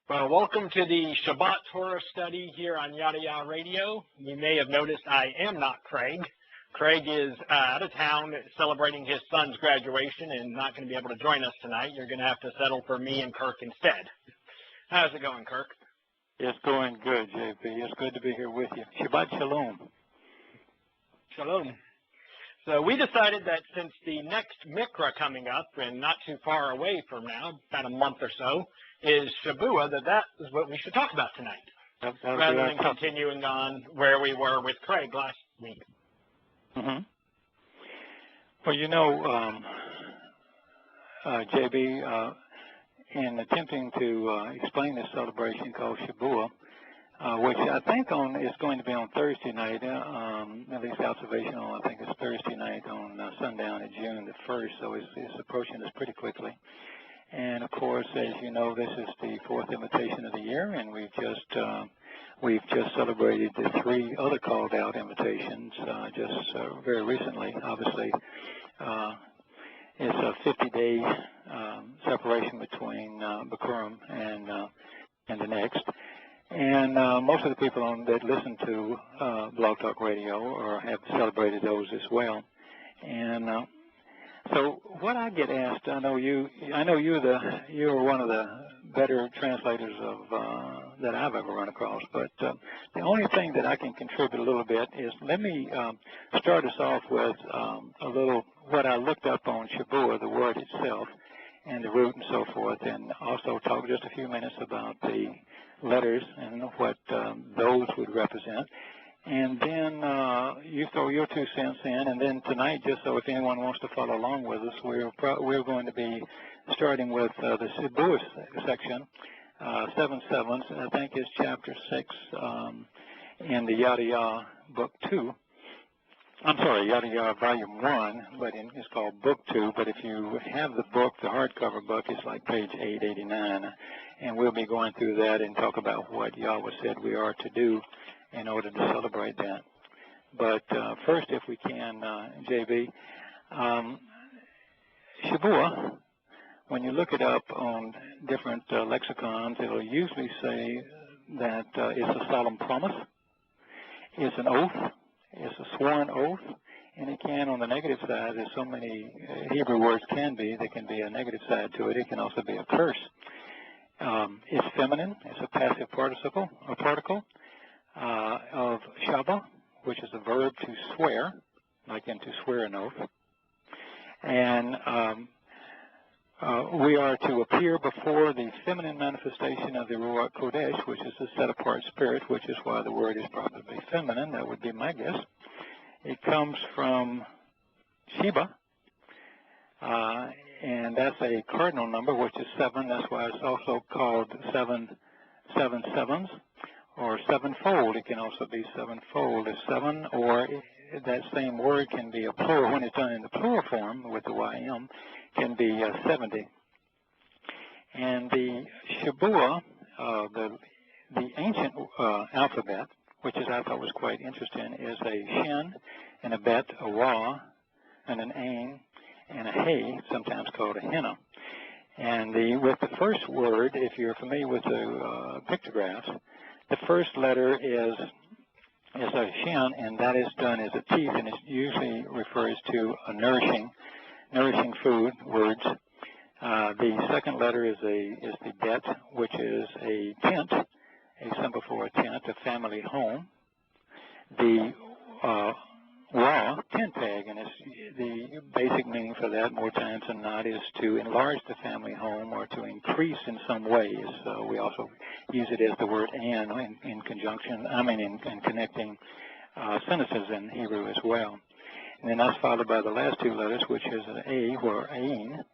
Well, welcome to the Shabbat Torah study here on Yada Yahweh Radio. You may have noticed I am not Craig. Craig is out of town celebrating his son's graduation and not going to be able to join us tonight. You're going to have to settle for me and Kirk instead. How's it going, Kirk? It's going good, JP. It's good to be here with you. Shabbat Shalom. Shalom. So we decided that since the next Mikra coming up, and not too far away from now, about a month or so, is Shavuot, that is what we should talk about tonight, rather than continuing on where we were with Craig last week. Mm-hmm. Well, you know, JB, in attempting to explain this celebration called Shavuot, which I think is going to be on Thursday night, at least observational, I think it's Thursday night on sundown at June the 1st, so it's approaching us pretty quickly. And of course, as you know, this is the fourth invitation of the year, and we've just celebrated the three other called out invitations very recently. Obviously, it's a 50-day separation between Bikurim and the next. And most of the people that listen to Blog Talk Radio have celebrated those as well. And so what I get asked, I know you're one of the better translators of that I've ever run across, but the only thing that I can contribute a little bit is let me start us off with a little what I looked up on Shavuot, the word itself, and the root and so forth, and also talk just a few minutes about the letters and what those would represent. And then you throw your 2 cents in, and then tonight, just so if anyone wants to follow along with us, we're going to be starting with the Shabbat section, 7 sevens, I think is chapter 6 in the Yada Yahweh book 2. I'm sorry, Yada Yahweh volume 1, but it's called book 2. But if you have the book, the hardcover book, it's like page 889, and we'll be going through that and talk about what Yahweh said we are to do in order to celebrate that. But first, if we can, JB, Shavuot, when you look it up on different lexicons, it'll usually say that it's a solemn promise, it's an oath, it's a sworn oath, and it can, on the negative side, there's so many Hebrew words can be, there can be a negative side to it. It can also be a curse. It's feminine, it's a passive participle, or particle, of Shabbat, which is a verb to swear, like in to swear an oath. And we are to appear before the feminine manifestation of the Ruach Kodesh, which is the set-apart spirit, which is why the word is probably feminine. That would be my guess. It comes from Sheba, and that's a cardinal number, which is 7. That's why it's also called 7 sevens. Or sevenfold. It can also be sevenfold. It's 7, or that same word can be a plural. When it's done in the plural form with the YM, can be 70. And the Shavuot, the ancient alphabet, which I thought was quite interesting, is a shin and a bet, a wa, and an ain, and a hey, sometimes called a henna. And with the first word, if you're familiar with the pictographs, the first letter is a shin, and that is done as a teeth, and it usually refers to a nourishing food, words. The second letter is the bet, which is a tent, a symbol for a tent, a family home. The Ra, tent peg, and the basic meaning for that, more times than not, is to enlarge the family home or to increase in some ways. We also use it as the word "and" in conjunction. In connecting sentences in Hebrew as well. And then that's followed by the last 2 letters, which is an A or ain,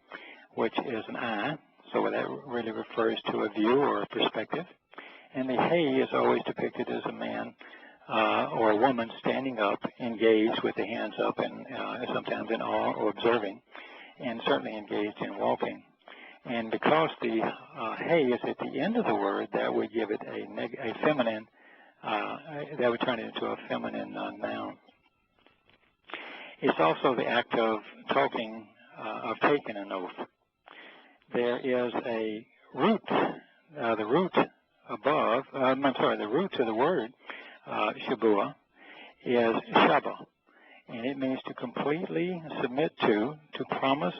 which is an eye. So that really refers to a view or a perspective. And the hey is always depicted as a man or a woman standing up, engaged with the hands up, and sometimes in awe or observing, and certainly engaged in walking. And because the hey is at the end of the word, that would give it a feminine, that would turn it into a feminine noun. It's also the act of taking an oath. There is a root the root above, the root to the word Shabuah is Shabbat, and it means to completely submit to promise,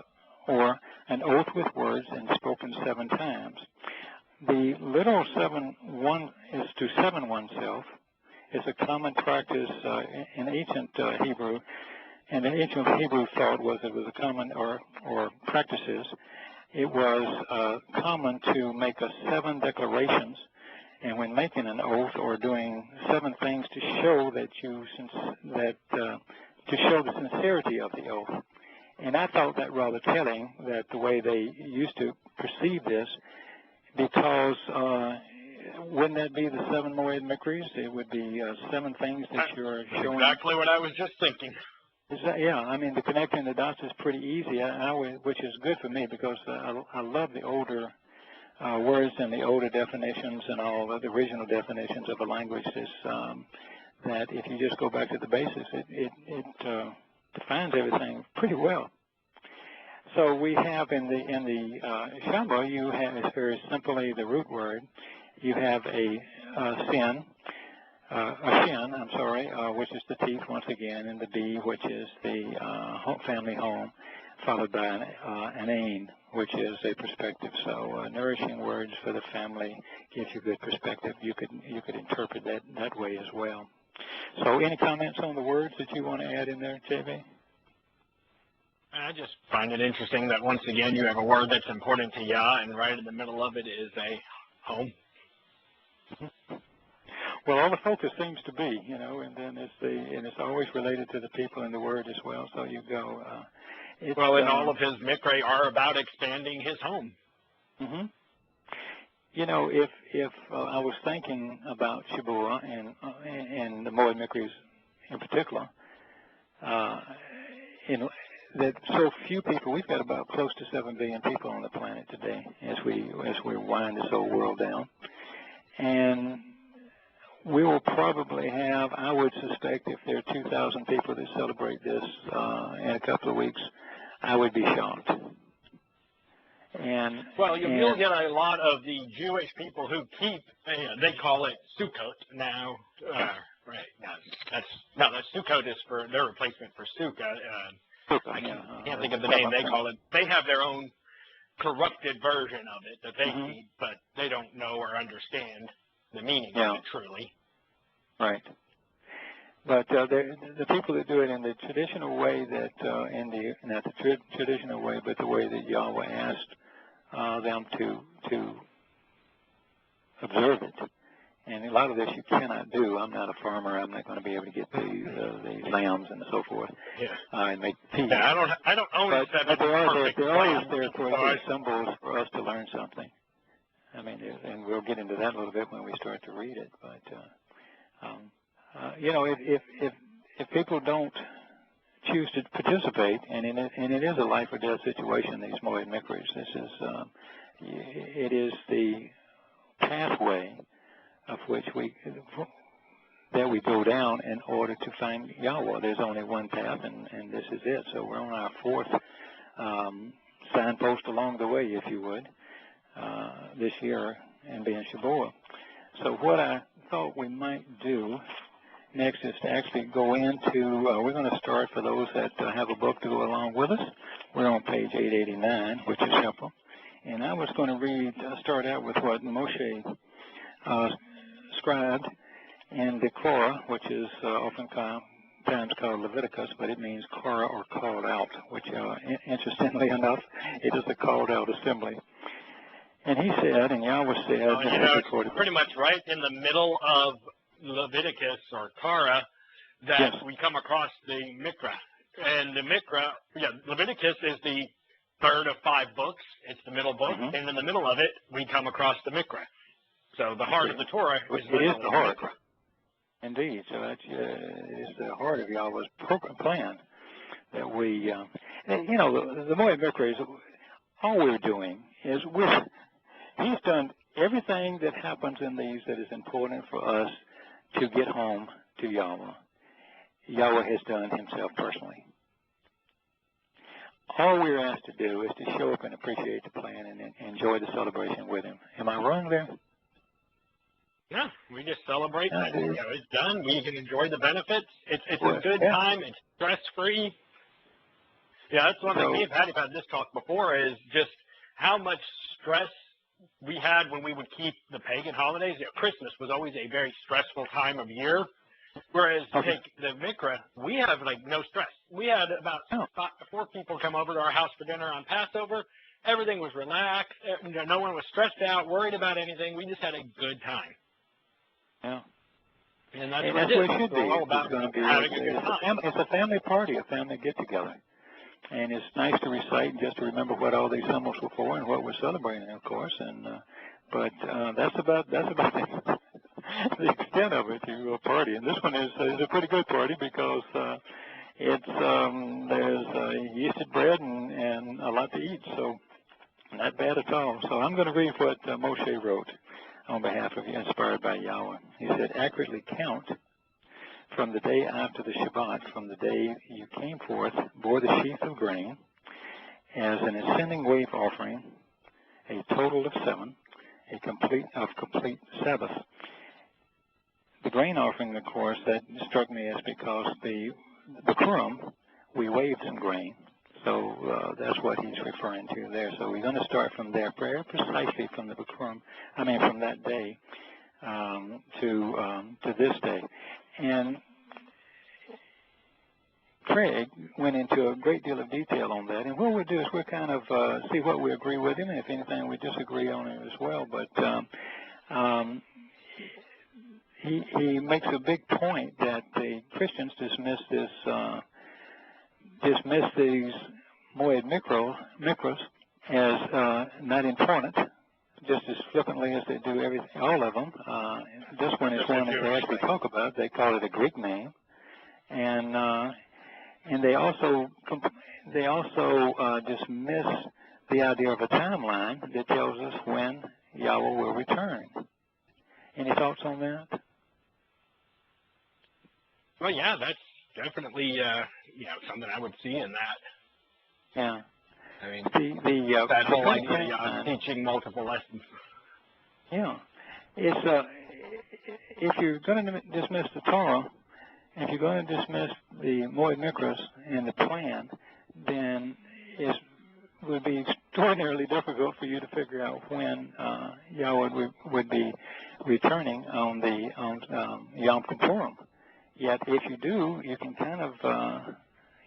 or an oath with words and spoken 7 times. The literal 7-1 is to seven oneself. It's a common practice in ancient Hebrew, and the ancient Hebrew thought was it was a common, or practices. It was common to make 7 declarations, and when making an oath or doing 7 things to show that to show the sincerity of the oath. And I thought that rather telling, that the way they used to perceive this, because wouldn't that be the 7 Moed Mikris? It would be 7 things that you're showing. Exactly what I was just thinking. Yeah, I mean, the connecting the dots is pretty easy, which is good for me, because I love the older words and the older definitions and all the original definitions of a language. That if you just go back to the basics, it defines everything pretty well. So we have in the Shabbat, you have, it's very simply the root word. You have a shin, which is the teeth once again, and the B, which is the family home, followed by an ain, which is a perspective. So nourishing words for the family gives you good perspective. You could interpret that way as well. So any comments on the words that you want to add in there, JB? I just find it interesting that once again you have a word that's important to Yah, and right in the middle of it is a home. Well, all the focus seems to be, and then it's always related to the people in the word as well. So you go. And all of his mikra are about expanding his home. Mm-hmm. If I was thinking about Shabuah and the Moed Mikris in particular, that so few people, we've got about close to 7 billion people on the planet today as we wind this whole world down. And we will probably have, I would suspect, if there are 2,000 people that celebrate this in a couple of weeks, I would be shocked. You'll get a lot of the Jewish people who keep, they call it Sukkot now. That's Sukkot is for their replacement for Sukkah. I can't think of the name they call it. They have their own corrupted version of it that they keep, but they don't know or understand the meaning of it truly. Right. But the people that do it in the traditional way not the traditional way, but the way that Yahweh asked them to observe it. And a lot of this you cannot do. I'm not a farmer. I'm not going to be able to get the lambs and so forth and make tea. Yeah, I don't own it. But they're always there for symbols for us to learn something. I mean, and we'll get into that a little bit when we start to read it. But if people don't choose to participate, and it is a life or death situation, these Moed Mikris. It is the pathway of which we go down in order to find Yahweh. There's only one path, and this is it. So we're on our 4th signpost along the way, if you would, this year, and being Shabuah. So what I thought we might do next is to actually go into, we're going to start, for those that have a book to go along with us, we're on page 889, which is simple. And I was going to start out with what Moshe scribed in the Torah, which is oftentimes called Leviticus, but it means Korah, or called out, which interestingly enough, it is a called out assembly. And he said, and Yahweh said, it's pretty much right in the middle of Leviticus or Torah that we come across the Mikra. And the Mikra, Leviticus is the 3rd of 5 books. It's the middle book, and in the middle of it, we come across the Mikra. So the heart of the Torah is the heart. Mikra. Indeed. So it is the heart of Yahweh's plan that we, the Moed Mikra is, all we're doing is He's done everything that happens in these that is important for us to get home to Yahweh. Yahweh has done himself personally. all we're asked to do is to show up and appreciate the plan and enjoy the celebration with him. Am I wrong there? Yeah, we just celebrate that, It is. it's done. We can enjoy the benefits. It's a good Yeah. time. It's stress-free. Yeah, that's one thing. Me and Patty have had this talk before, is just how much stress we had when we would keep the pagan holidays. Christmas was always a very stressful time of year. Whereas take the Mikra, we have no stress. We had about 4 people come over to our house for dinner on Passover. Everything was relaxed. No one was stressed out, worried about anything. We just had a good time. Yeah. And that's And what that's what it it should be. all about, It's going to be having a good time. it's a family party, a family get-together. And it's nice to recite and just to remember what all these symbols were for and what we're celebrating, of course. And but that's about the extent of it to a party. And this one is a pretty good party because it's there's yeasted bread and a lot to eat, so not bad at all. So I'm going to read what Moshe wrote on behalf of you, inspired by Yahweh. He said, accurately count from the day after the Shabbat, from the day you came forth, bore the sheaf of grain as an ascending wave offering, a total of 7, a complete Sabbath. The grain offering, of course, that struck me as because the Bikurim, we waved some grain. So that's what he's referring to there. So we're going to start from there, precisely from the Bikurim, from that day to this day. And Craig went into a great deal of detail on that. And what we'll do is we'll kind of see what we agree with him, and if anything we disagree on it as well. But he makes a big point that the Christians dismiss these Moed Mikros as not important, just as flippantly as they do all of them. This one is one that they actually talk about. They call it a Greek name, and they also dismiss the idea of a timeline that tells us when Yahweh will return. Any thoughts on that? Well, yeah, that's definitely something I would see in that. Yeah. I mean, that whole idea of teaching multiple lessons. Yeah. It's if you're going to dismiss the Torah, if you're going to dismiss the Moed Mikros and the plan, then it would be extraordinarily difficult for you to figure out when Yahweh would be returning on Yom Kippurim. Yet, if you do, you can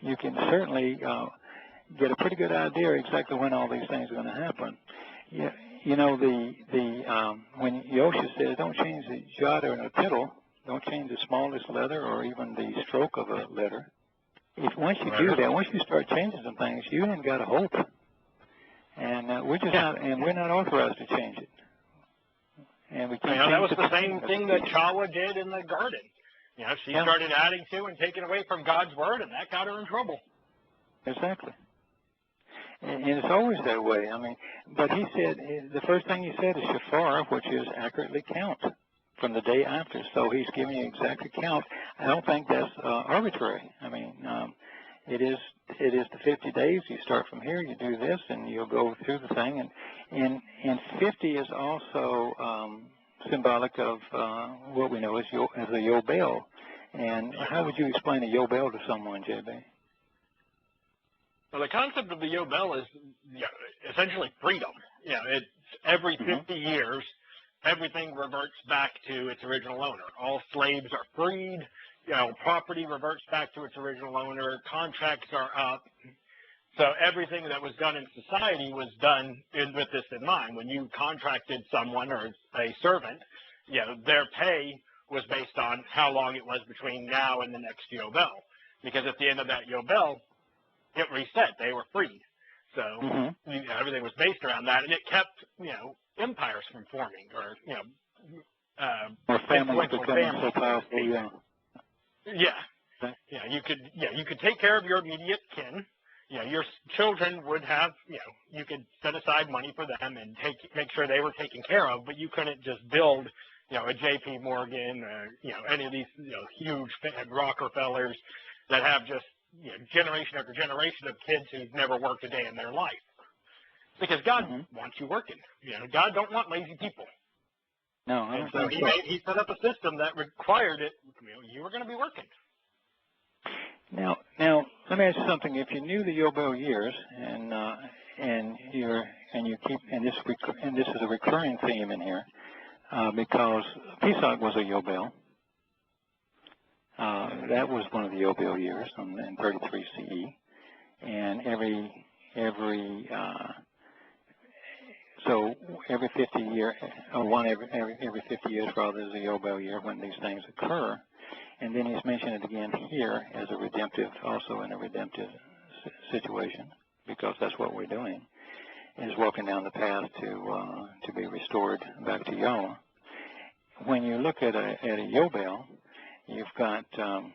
you can certainly get a pretty good idea exactly when all these things are going to happen. Yeah, when Yosha says, don't change the jot or a tittle, don't change the smallest letter or even the stroke of a letter. Once you do that, once you start changing some things, you haven't got a hope. And we're not authorized to change it. And we can't. That was the same thing that Towrah did in the garden. She started adding to and taking away from God's word, and that got her in trouble. Exactly. And it's always that way. But he said, the first thing he said is shofar, which is accurately count from the day after. So he's giving you exact count. I don't think that's arbitrary. It is the 50 days. You start from here, you do this, and you'll go through the thing. And 50 is also symbolic of what we know as a Yobel. And how would you explain a Yobel to someone, JB? Well, the concept of the Yobel is essentially freedom. It's every 50 years, everything reverts back to its original owner. All slaves are freed. Property reverts back to its original owner. Contracts are up. So everything that was done in society was done with this in mind. When you contracted someone or a servant, their pay was based on how long it was between now and the next Yobel. Because at the end of that Yobel, it reset. They were freed. So everything was based around that, and it kept empires from forming, or families becoming so powerful. You could take care of your immediate kin. Your children would have, you could set aside money for them and make sure they were taken care of, but you couldn't just build, a J.P. Morgan, any of these, huge Rockefellers that have just generation after generation of kids who've never worked a day in their life. Because God wants you working. God don't want lazy people. No, I don't think so. He set up a system that required it. You were going to be working. Now, let me ask you something. If you knew the Yobel years, and this is a recurring theme in here, because Pesach was a Yobel. That was one of the Yobel years in 33 CE, and so every 50 year, or every 50 years rather, is a Yobel year when these things occur. And then he's mentioned it again here as a redemptive, also in a redemptive situation, because that's what we're doing, is walking down the path to be restored back to Yahweh. When you look at a Yobel, you've got the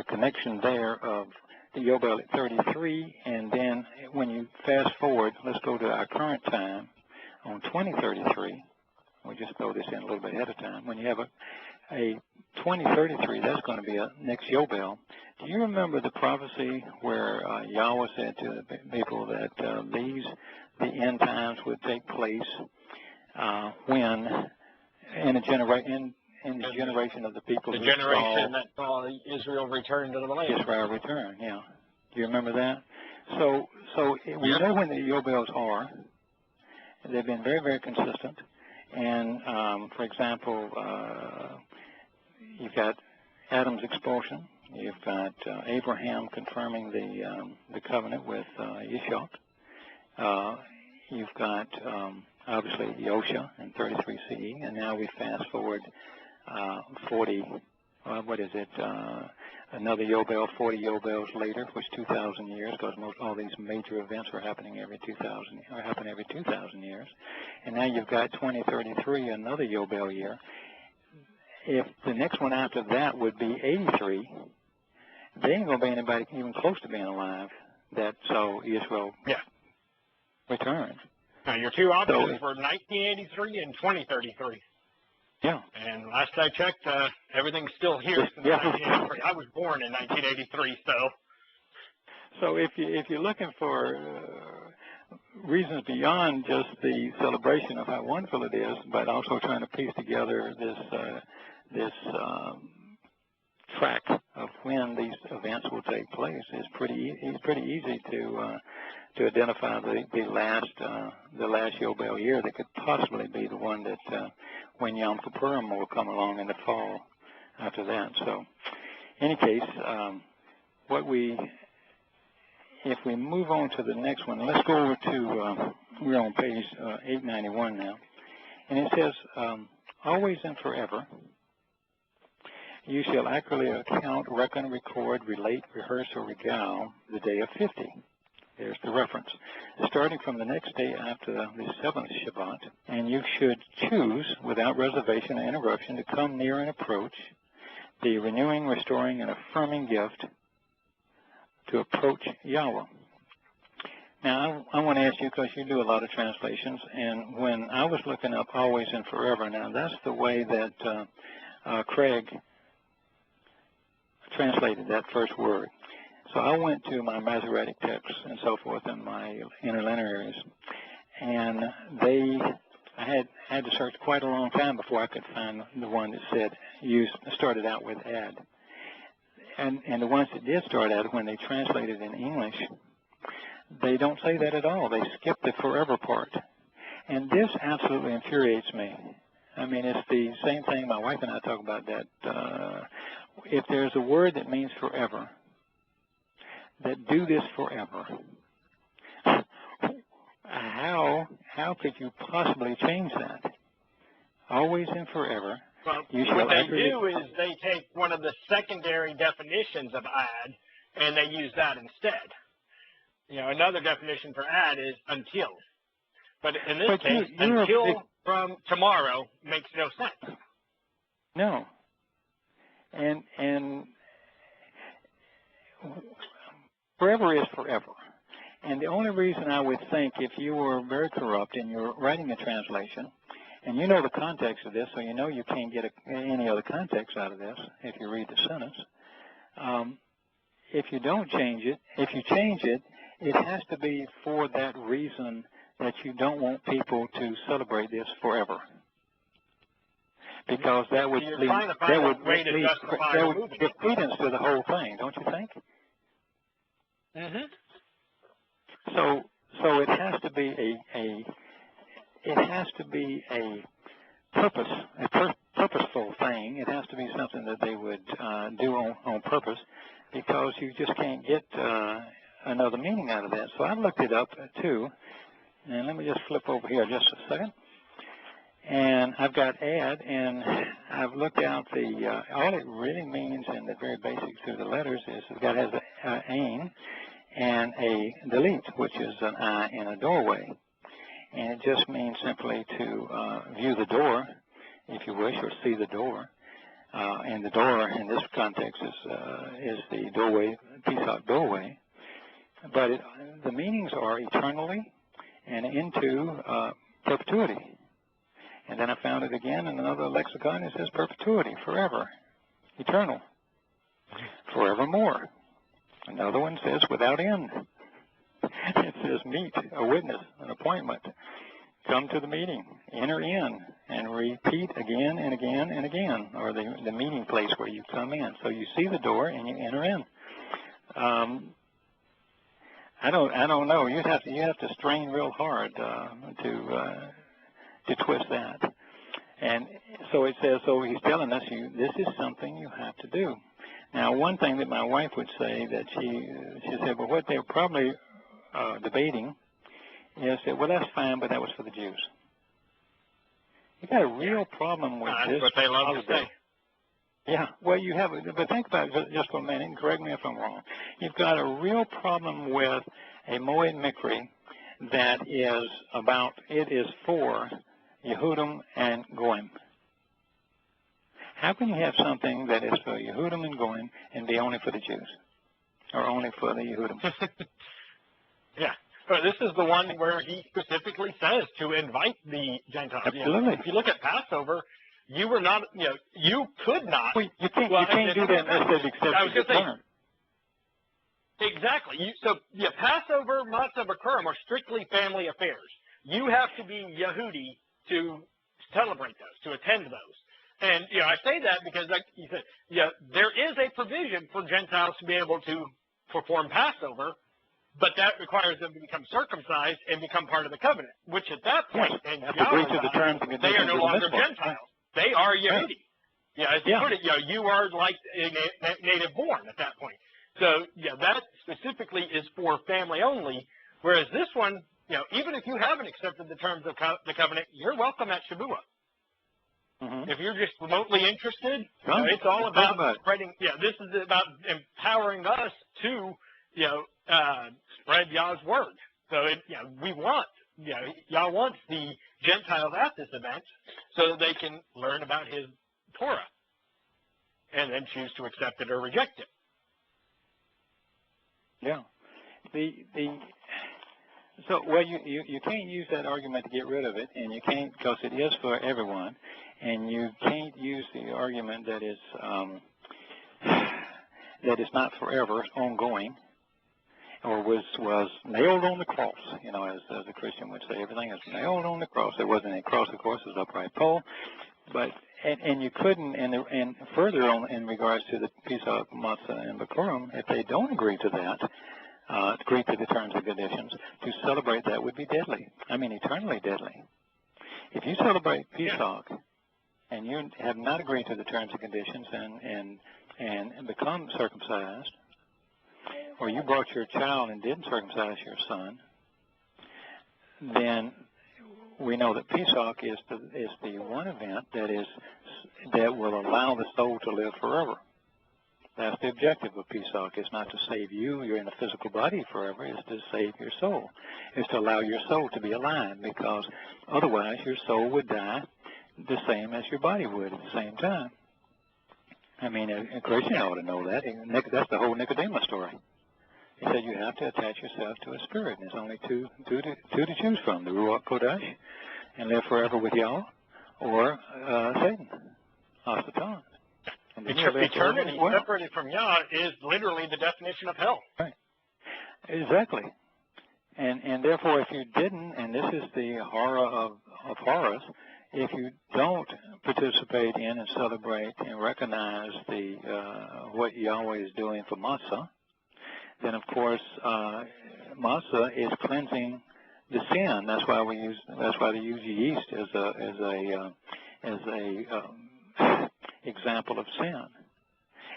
connection there of the Yobel at 33, and then when you fast forward, let's go to our current time on 2033. We'll just throw this in a little bit ahead of time. When you have a 2033, that's going to be a next Yobel. Do you remember the prophecy where Yahweh said to the people that the end times would take place when in the generation of the people the generation that saw Israel return to the land. Israel return, yeah. Do you remember that? So we know when the Yobels are. They've been very, very consistent. And, for example, you've got Adam's expulsion. You've got Abraham confirming the covenant with Yishak. You've got, obviously, Yosha in 33 CE. And now we fast forward 40, another Yobel, 40 Yobels later, which 2,000 years, because all these major events are happening every 2,000 years. And now you've got 2033, another Yobel year. If the next one after that would be 83, there ain't going to be anybody even close to being alive that saw Israel return. Now, your two options were 1983 and 2033. Yeah. And last I checked, everything's still here since 1983. I was born in 1983, so. So if you're looking for reasons beyond just the celebration of how wonderful it is, but also trying to piece together this track of when these events will take place, it's pretty easy to identify the last Yobel year that could possibly be the one that when Yom Kippurim will come along in the fall after that. So, in any case, if we move on to the next one, let's go over to we're on page 891 now, and it says, always and forever. You shall accurately account, reckon, record, relate, rehearse, or regale the day of 50. There's the reference. Starting from the next day after the seventh Shabbat, and you should choose, without reservation or interruption, to come near and approach the renewing, restoring, and affirming gift to approach Yahweh. Now, I want to ask you, because you do a lot of translations, and when I was looking up always and forever, now that's the way that Craig translated that first word. So I went to my Masoretic texts and so forth and my interlinearies, and I had to search quite a long time before I could find the one that started out with add. And the ones that did start out, when they translated in English, they don't say that at all. They skip the forever part. And this absolutely infuriates me. I mean, it's the same thing my wife and I talk about, that if there's a word that means forever, that do this forever, how could you possibly change that? Always and forever. Well, what they do is they take one of the secondary definitions of add, and they use that instead. Another definition for add is until. But in this case, until from tomorrow makes no sense. No. And forever is forever. And the only reason I would think, if you were very corrupt and you're writing a translation And you know the context of this, so you know you can't get any other context out of this if you read the sentence. If you don't change it, if you change it, it has to be for that reason that you don't want people to celebrate this forever. Because that would You're lead, trying to find that would a way to lead, justify that would removing give it. credence to the whole thing, don't you think? Mm-hmm. So it has to be a purposeful thing. It has to be something that they would do on purpose, because you just can't get another meaning out of that. So I looked it up too, and let me just flip over here just a second. And I've got add, and I've looked out all it really means in the very basics through the letters is that God has an ain and a delete, which is an eye in a doorway. And it just means simply to view the door, if you wish, or see the door. And the door in this context is the doorway, Pesach doorway. But the meanings are eternally and into perpetuity. And then I found it again in another lexicon. It says perpetuity, forever, eternal, forevermore. Another one says without end. It says meet, a witness, an appointment. Come to the meeting, enter in, and repeat again and again and again, or the meeting place where you come in. So you see the door and you enter in. I don't know. You have to strain real hard to twist that. And so it says, so he's telling us, this is something you have to do. Now, one thing that my wife would say that she said, well, what they're probably debating is that, well, that's fine, but that was for the Jews. You got a real problem with this. That's what they love to say. Yeah, well, you have, but think about it just for a minute, and correct me if I'm wrong. You've got a real problem with a Moed Mikri that it is for Yehudim and Goyim. How can you have something that is for Yehudim and Goyim and be only for the Jews, or only for the Yehudim? Yeah. But this is the one where he specifically says to invite the Gentiles. Absolutely. If you look at Passover, you were not, you could not. Well, you can't do that unless they've accepted the term. Exactly. Passover, Matzah, Bikurim are strictly family affairs. You have to be Yehudi to celebrate those, to attend those. And, I say that because, like you said, there is a provision for Gentiles to be able to perform Passover, but that requires them to become circumcised and become part of the covenant, which at that point, in Yahowah, they are no longer Gentiles. They are Yehudi. As you put it, you are like a native born at that point. So, that specifically is for family only, whereas this one, even if you haven't accepted the terms of the covenant, you're welcome at Shabbat. Mm-hmm. If you're just remotely interested, it's all about spreading. This is about empowering us to, spread Yah's word. So, we want, Yah wants the Gentiles at this event so that they can learn about His Torah and then choose to accept it or reject it. Yeah. You can't use that argument to get rid of it, and you can't, because it is for everyone, and you can't use the argument that is not forever, ongoing, or was nailed on the cross. As a Christian would say, everything is nailed on the cross. There wasn't a cross, of course, it was upright pole, but and you couldn't, and further on in regards to the Pesach, Matzah, and Bikurim, if they don't agree to that. Agree to the terms and conditions, to celebrate that would be deadly. I mean, eternally deadly. If you celebrate Pesach and you have not agreed to the terms and conditions and become circumcised, or you brought your child and didn't circumcise your son, then we know that Pesach is the one event that will allow the soul to live forever. That's the objective of Pesach. It's not to save you. You're in a physical body forever. It's to save your soul. It's to allow your soul to be alive, because otherwise your soul would die the same as your body would at the same time. I mean, a Christian ought to know that. That's the whole Nicodemus story. He said you have to attach yourself to a spirit, and there's only two to choose from, the Ruach Kodesh, and live forever with Yahweh, or Satan, Hasatan. Eternity separated from Yah is literally the definition of hell. Right. Exactly. And therefore, if you didn't, and this is the horror of horrors, if you don't participate in and celebrate and recognize the what Yahweh is doing for Matzah, then of course Matzah is cleansing the sin. That's why they use yeast as a example of sin.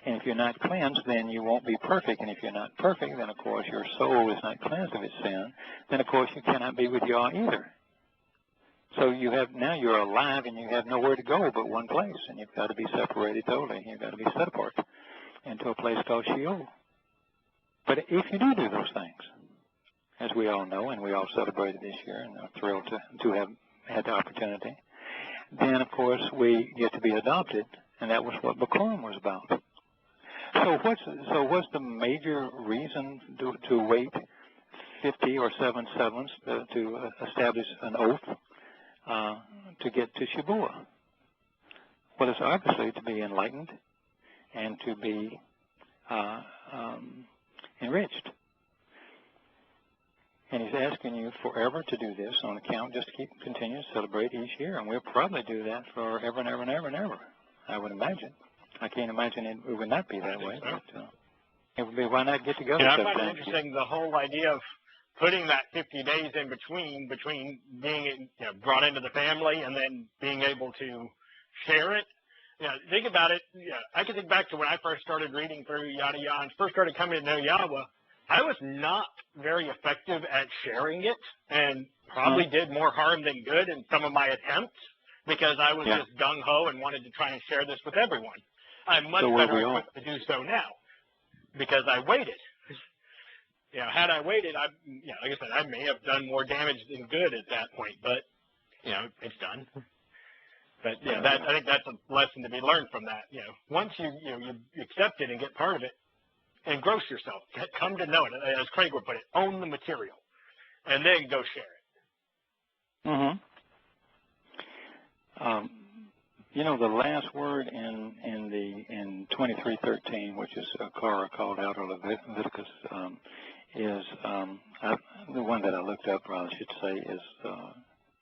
And if you're not cleansed, then you won't be perfect. And if you're not perfect, then of course your soul is not cleansed of its sin. Then of course you cannot be with Yah either. So now you're alive and you have nowhere to go but one place, and you've got to be separated totally. You've got to be set apart into a place called Sheol. But if you do those things, as we all know, and we all celebrated this year, and are thrilled to have had the opportunity, then of course we get to be adopted, and that was what Bikurim was about. So what's the major reason to wait 50 or 7 sevens to establish an oath to get to Shabuah? Well, it's obviously to be enlightened and to be enriched. And he's asking you forever to do this on account, just to continue to celebrate each year. And we'll probably do that forever and ever and ever and ever, I would imagine. I can't imagine it would not be that way. But it would be, why not get together? Yeah, I find it interesting, the whole idea of putting that 50 days in between being brought into the family and then being able to share it. Think about it. I can think back to when I first started reading through Yada Yahweh and first started coming to know Yahweh. I was not very effective at sharing it and probably did more harm than good in some of my attempts because I was just gung-ho and wanted to try and share this with everyone. I'm much better equipped to do so now because I waited. Had I waited, like I said, I may have done more damage than good at that point, but, it's done. But, I think that's a lesson to be learned from that. Once you accept it and get part of it, engross yourself, come to know it, as Craig would put it, own the material, and then go share it. Mm-hmm. The last word in 23:13, which is Korah called out of Leviticus, is the one that I looked up, I should say, is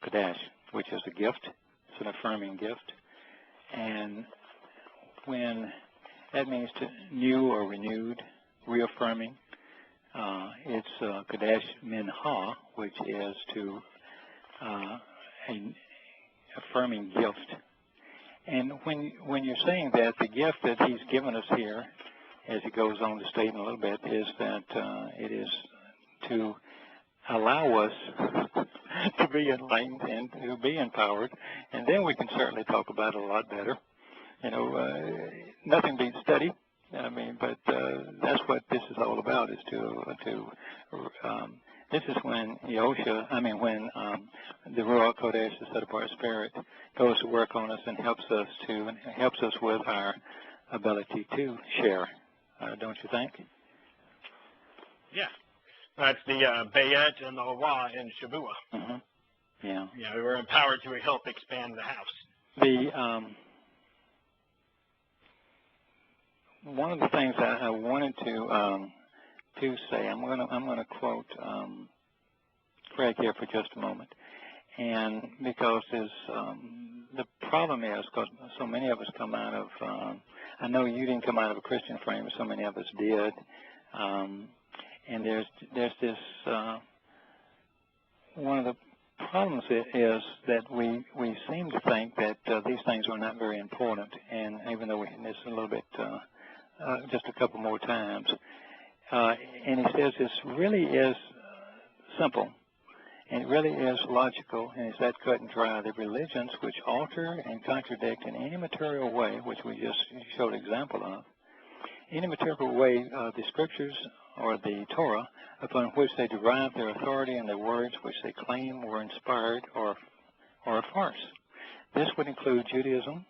Kadash, which is a gift. It's an affirming gift, and when that means to new or renewed, reaffirming. It's Kadash Minha, which is to an affirming gift. And when you're saying that, the gift that he's given us here, as he goes on to state in a little bit, is that it is to allow us to be enlightened and to be empowered, and then we can certainly talk about it a lot better. Nothing beats study. But that's what this is all about. Is this is when when the Ruach Kodesh, the set apart spirit, goes to work on us and helps us with our ability to share. Don't you think? Yeah, that's the Bayet and the Hawah in Shabuah. Mm-hmm. Yeah. Yeah, we were empowered to help expand the house. One of the things I wanted to say, I'm going to quote Craig here for just a moment, and because the problem is because so many of us come out of I know you didn't come out of a Christian frame, but so many of us did, and there's this one of the problems is that we seem to think that these things are not very important, and even though we this a little bit. Just a couple more times. And he says this really is simple, and it really is logical, and it's that cut and dry. The religions which alter and contradict in any material way, which we just showed an example of, any material way the scriptures or the Torah upon which they derive their authority and their words which they claim were inspired or a farce. This would include Judaism,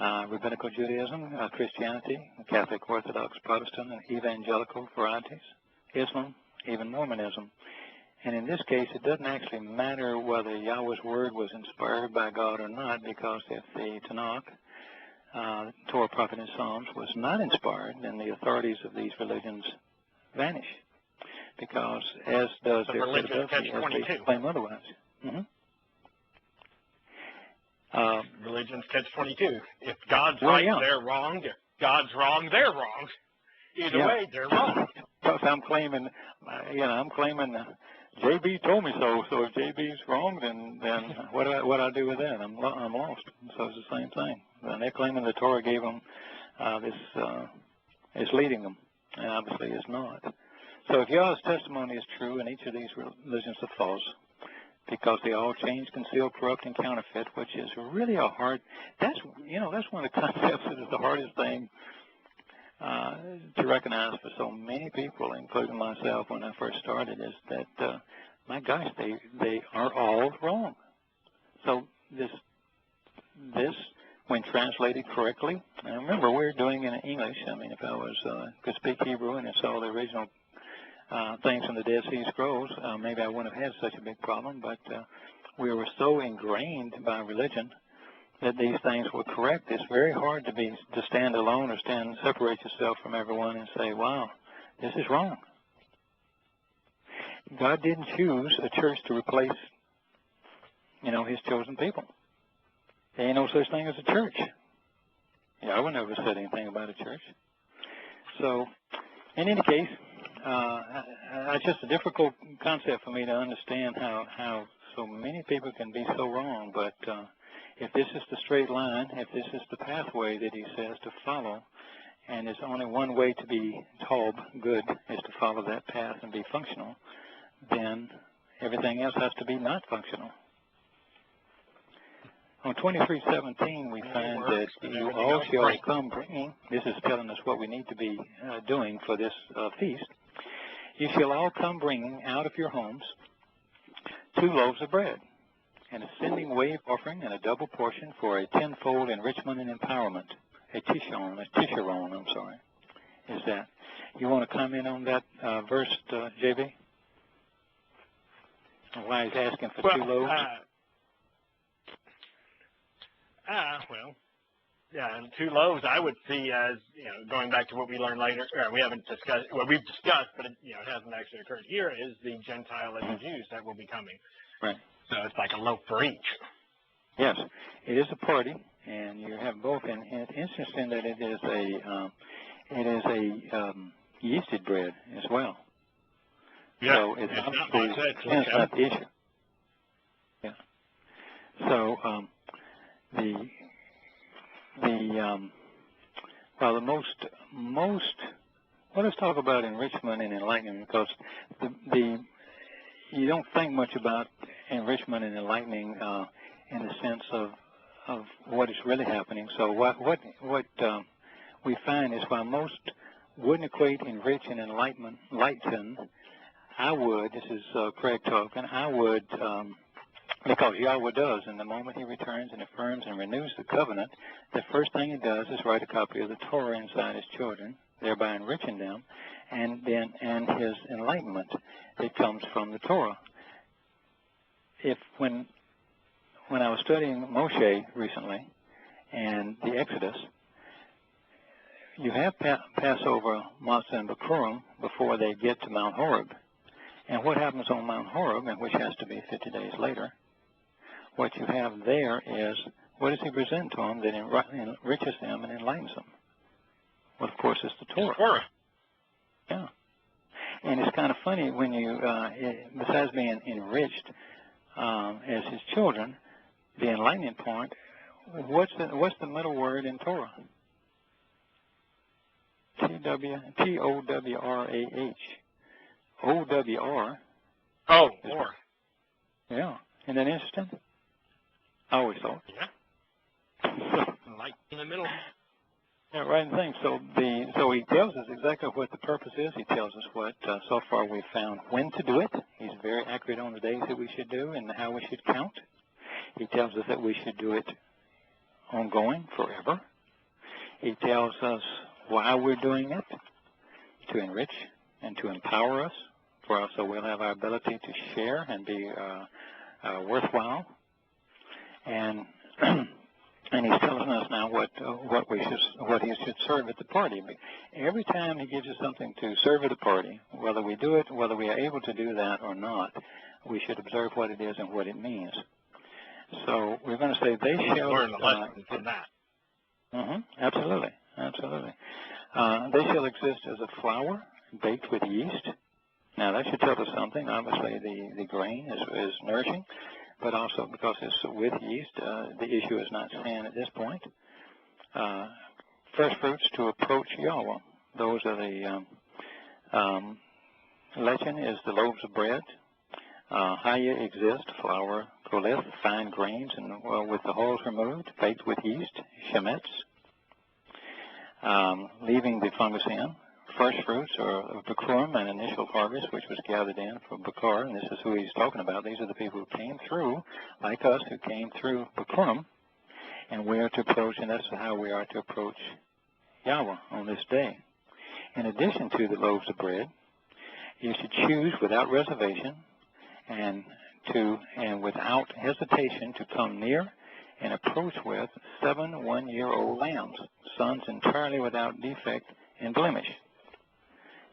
Rabbinical Judaism, Christianity, Catholic, Orthodox, Protestant, and evangelical varieties, Islam, even Mormonism. And in this case, it doesn't actually matter whether Yahweh's word was inspired by God or not, because if the Tanakh, Torah, Prophet, and Psalms was not inspired, then the authorities of these religions vanish, because as does their credibility as they claim otherwise. Religion's catch-22. If God's right, they're wrong. If God's wrong, they're wrong. Either way, they're wrong. Because I'm claiming, I'm claiming JB told me so. So if JB's wrong, then what do I do with that? I'm lost. So it's the same thing. And they're claiming the Torah gave them is leading them, and obviously it's not. So if Yahweh's testimony is true, and each of these religions are false, because they all change, conceal, corrupt, and counterfeit, which is really a hard. That's one of the concepts that is the hardest thing to recognize for so many people, including myself when I first started, is that my gosh, they are all wrong. So this when translated correctly, and remember we're doing it in English. I mean, if I could speak Hebrew and saw the original things from the Dead Sea Scrolls, maybe I wouldn't have had such a big problem, but we were so ingrained by religion that these things were correct. It's very hard to stand alone or separate yourself from everyone and say, wow, this is wrong. God didn't choose a church to replace, his chosen people. There ain't no such thing as a church. Yahweh never said anything about a church. So, in any case, it's just a difficult concept for me to understand how so many people can be so wrong. But if this is the straight line, if this is the pathway that he says to follow, and there's only one way to be tob, good, is to follow that path and be functional, then everything else has to be not functional. On 23:17, we find that you all shall come bringing, this is telling us what we need to be doing for this feast. You shall all come bringing out of your homes 2 loaves of bread, an ascending wave offering, and a double portion for a tenfold enrichment and empowerment. A tisharon, is that. You want to comment on that verse, JB? Why he's asking for 2 loaves? And 2 loaves I would see as, going back to what we learned later, we haven't discussed, well, we've discussed, but it hasn't actually occurred here, is the Gentile and the Jews that will be coming. Right. So it's like a loaf for each. Yes, it is a party, and you have both, and it's interesting that it is a yeasted bread as well. Yeah. So it's not the issue. Yeah. So the most well, let's talk about enrichment and enlightening, because you don't think much about enrichment and enlightening in the sense of what is really happening. So what we find is while most wouldn't equate enrich and enlighten, I would, this is Craig talking, I would, because Yahweh does, and the moment he returns and affirms and renews the covenant, the first thing he does is write a copy of the Torah inside his children, thereby enriching them, and his enlightenment that comes from the Torah. When I was studying Moshe recently and the Exodus, you have Passover, Matzah, and Bikurim before they get to Mount Horeb. And what happens on Mount Horeb, and which has to be 50 days later, what you have there is, what does he present to them that enriches them and enlightens them? Well, of course, it's the Torah. Torah. Yeah. And it's kind of funny when you, besides being enriched as his children, the enlightening point, what's the middle word in Torah? T-O-W-R-A-H. O-W-R. Oh, or. Yeah. Isn't that interesting? I always thought. Yeah. Light in the middle. Yeah, right thing. So he tells us exactly what the purpose is. He tells us what so far we've found when to do it. He's very accurate on the days that we should do and how we should count. He tells us that we should do it ongoing, forever. He tells us why we're doing it, to enrich and to empower us, for us, so we'll have our ability to share and be worthwhile. And and he's telling us now what he should serve at the party. Every time he gives us something to serve at a party, whether we do it, whether we are able to do that or not, we should observe what it is and what it means. So we're going to say they shall learn the lesson from that. Absolutely, absolutely. They shall exist as a flour baked with yeast. Now that should tell us something. Obviously, the grain is nourishing, but also because it's with yeast, the issue is not sin at this point. First fruits to approach Yahweh. Those are the lechem is the loaves of bread. Haya exist, flour, koleth, fine grains, and with the hulls removed, baked with yeast, shemets, leaving the fungus in. First fruits are Bikurim, an initial harvest, which was gathered in from Bakar, and this is who he's talking about. These are the people who came through, like us, who came through Bikurim, and we are to approach, and that's how we are to approach Yahweh on this day. In addition to the loaves of bread, you should choose without reservation and without hesitation to come near and approach with 7 one-year-old lambs, sons entirely without defect and blemish.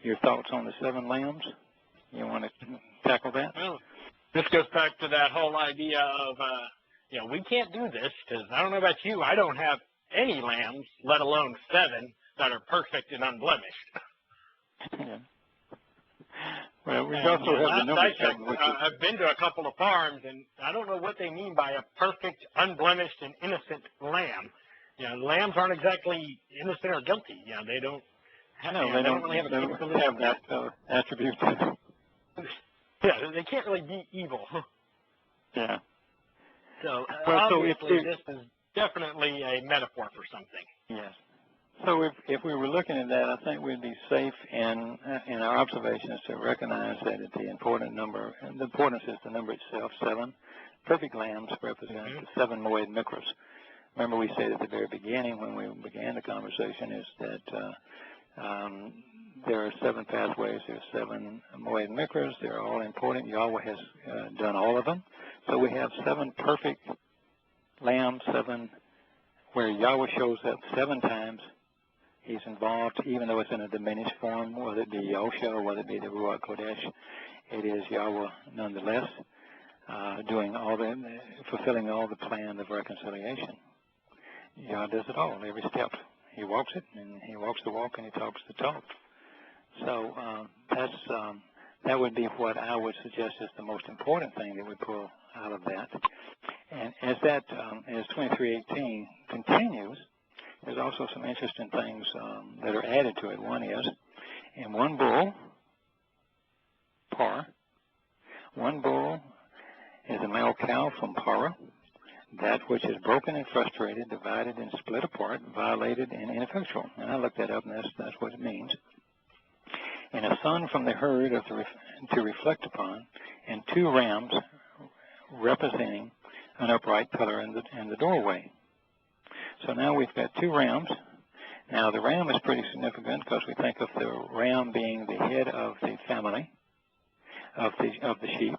Your thoughts on the 7 lambs? You want to tackle that? Well, this goes back to that whole idea of, we can't do this because I don't know about you, I don't have any lambs, let alone 7 that are perfect and unblemished. Yeah. Well, we also have the number 7. I've been to a couple of farms, and I don't know what they mean by a perfect, unblemished, and innocent lamb. Lambs aren't exactly innocent or guilty. They don't. They don't really have that attribute. Yeah, they can't really be evil. Yeah. So obviously, this is definitely a metaphor for something. Yes. So if we were looking at that, I think we'd be safe in our observations to recognize that the importance is the number itself, 7. Perfect lambs represent the 7 Moed Mikros. Remember we said at the very beginning when we began the conversation is that there are 7 pathways, there are 7 Moed Mikros, they're all important. Yahweh has done all of them. So we have 7 perfect lambs, 7 where Yahweh shows up 7 times. He's involved, even though it's in a diminished form, whether it be Yosha or whether it be the Ruach Kodesh, it is Yahweh nonetheless, fulfilling all the plan of reconciliation. Yah does it all, every step. He walks it, and he walks the walk, and he talks the talk. So that would be what I would suggest is the most important thing that we pull out of that. And as 23:18 continues, there's also some interesting things that are added to it. One is, in one bull, par, one bull is a male cow from para, that which is broken and frustrated, divided and split apart, violated and ineffectual. And I looked that up, and that's what it means. And a son from the herd to reflect upon, and 2 rams representing an upright pillar in the doorway. So now we've got 2 rams. Now the ram is pretty significant because we think of the ram being the head of the family, of the sheep.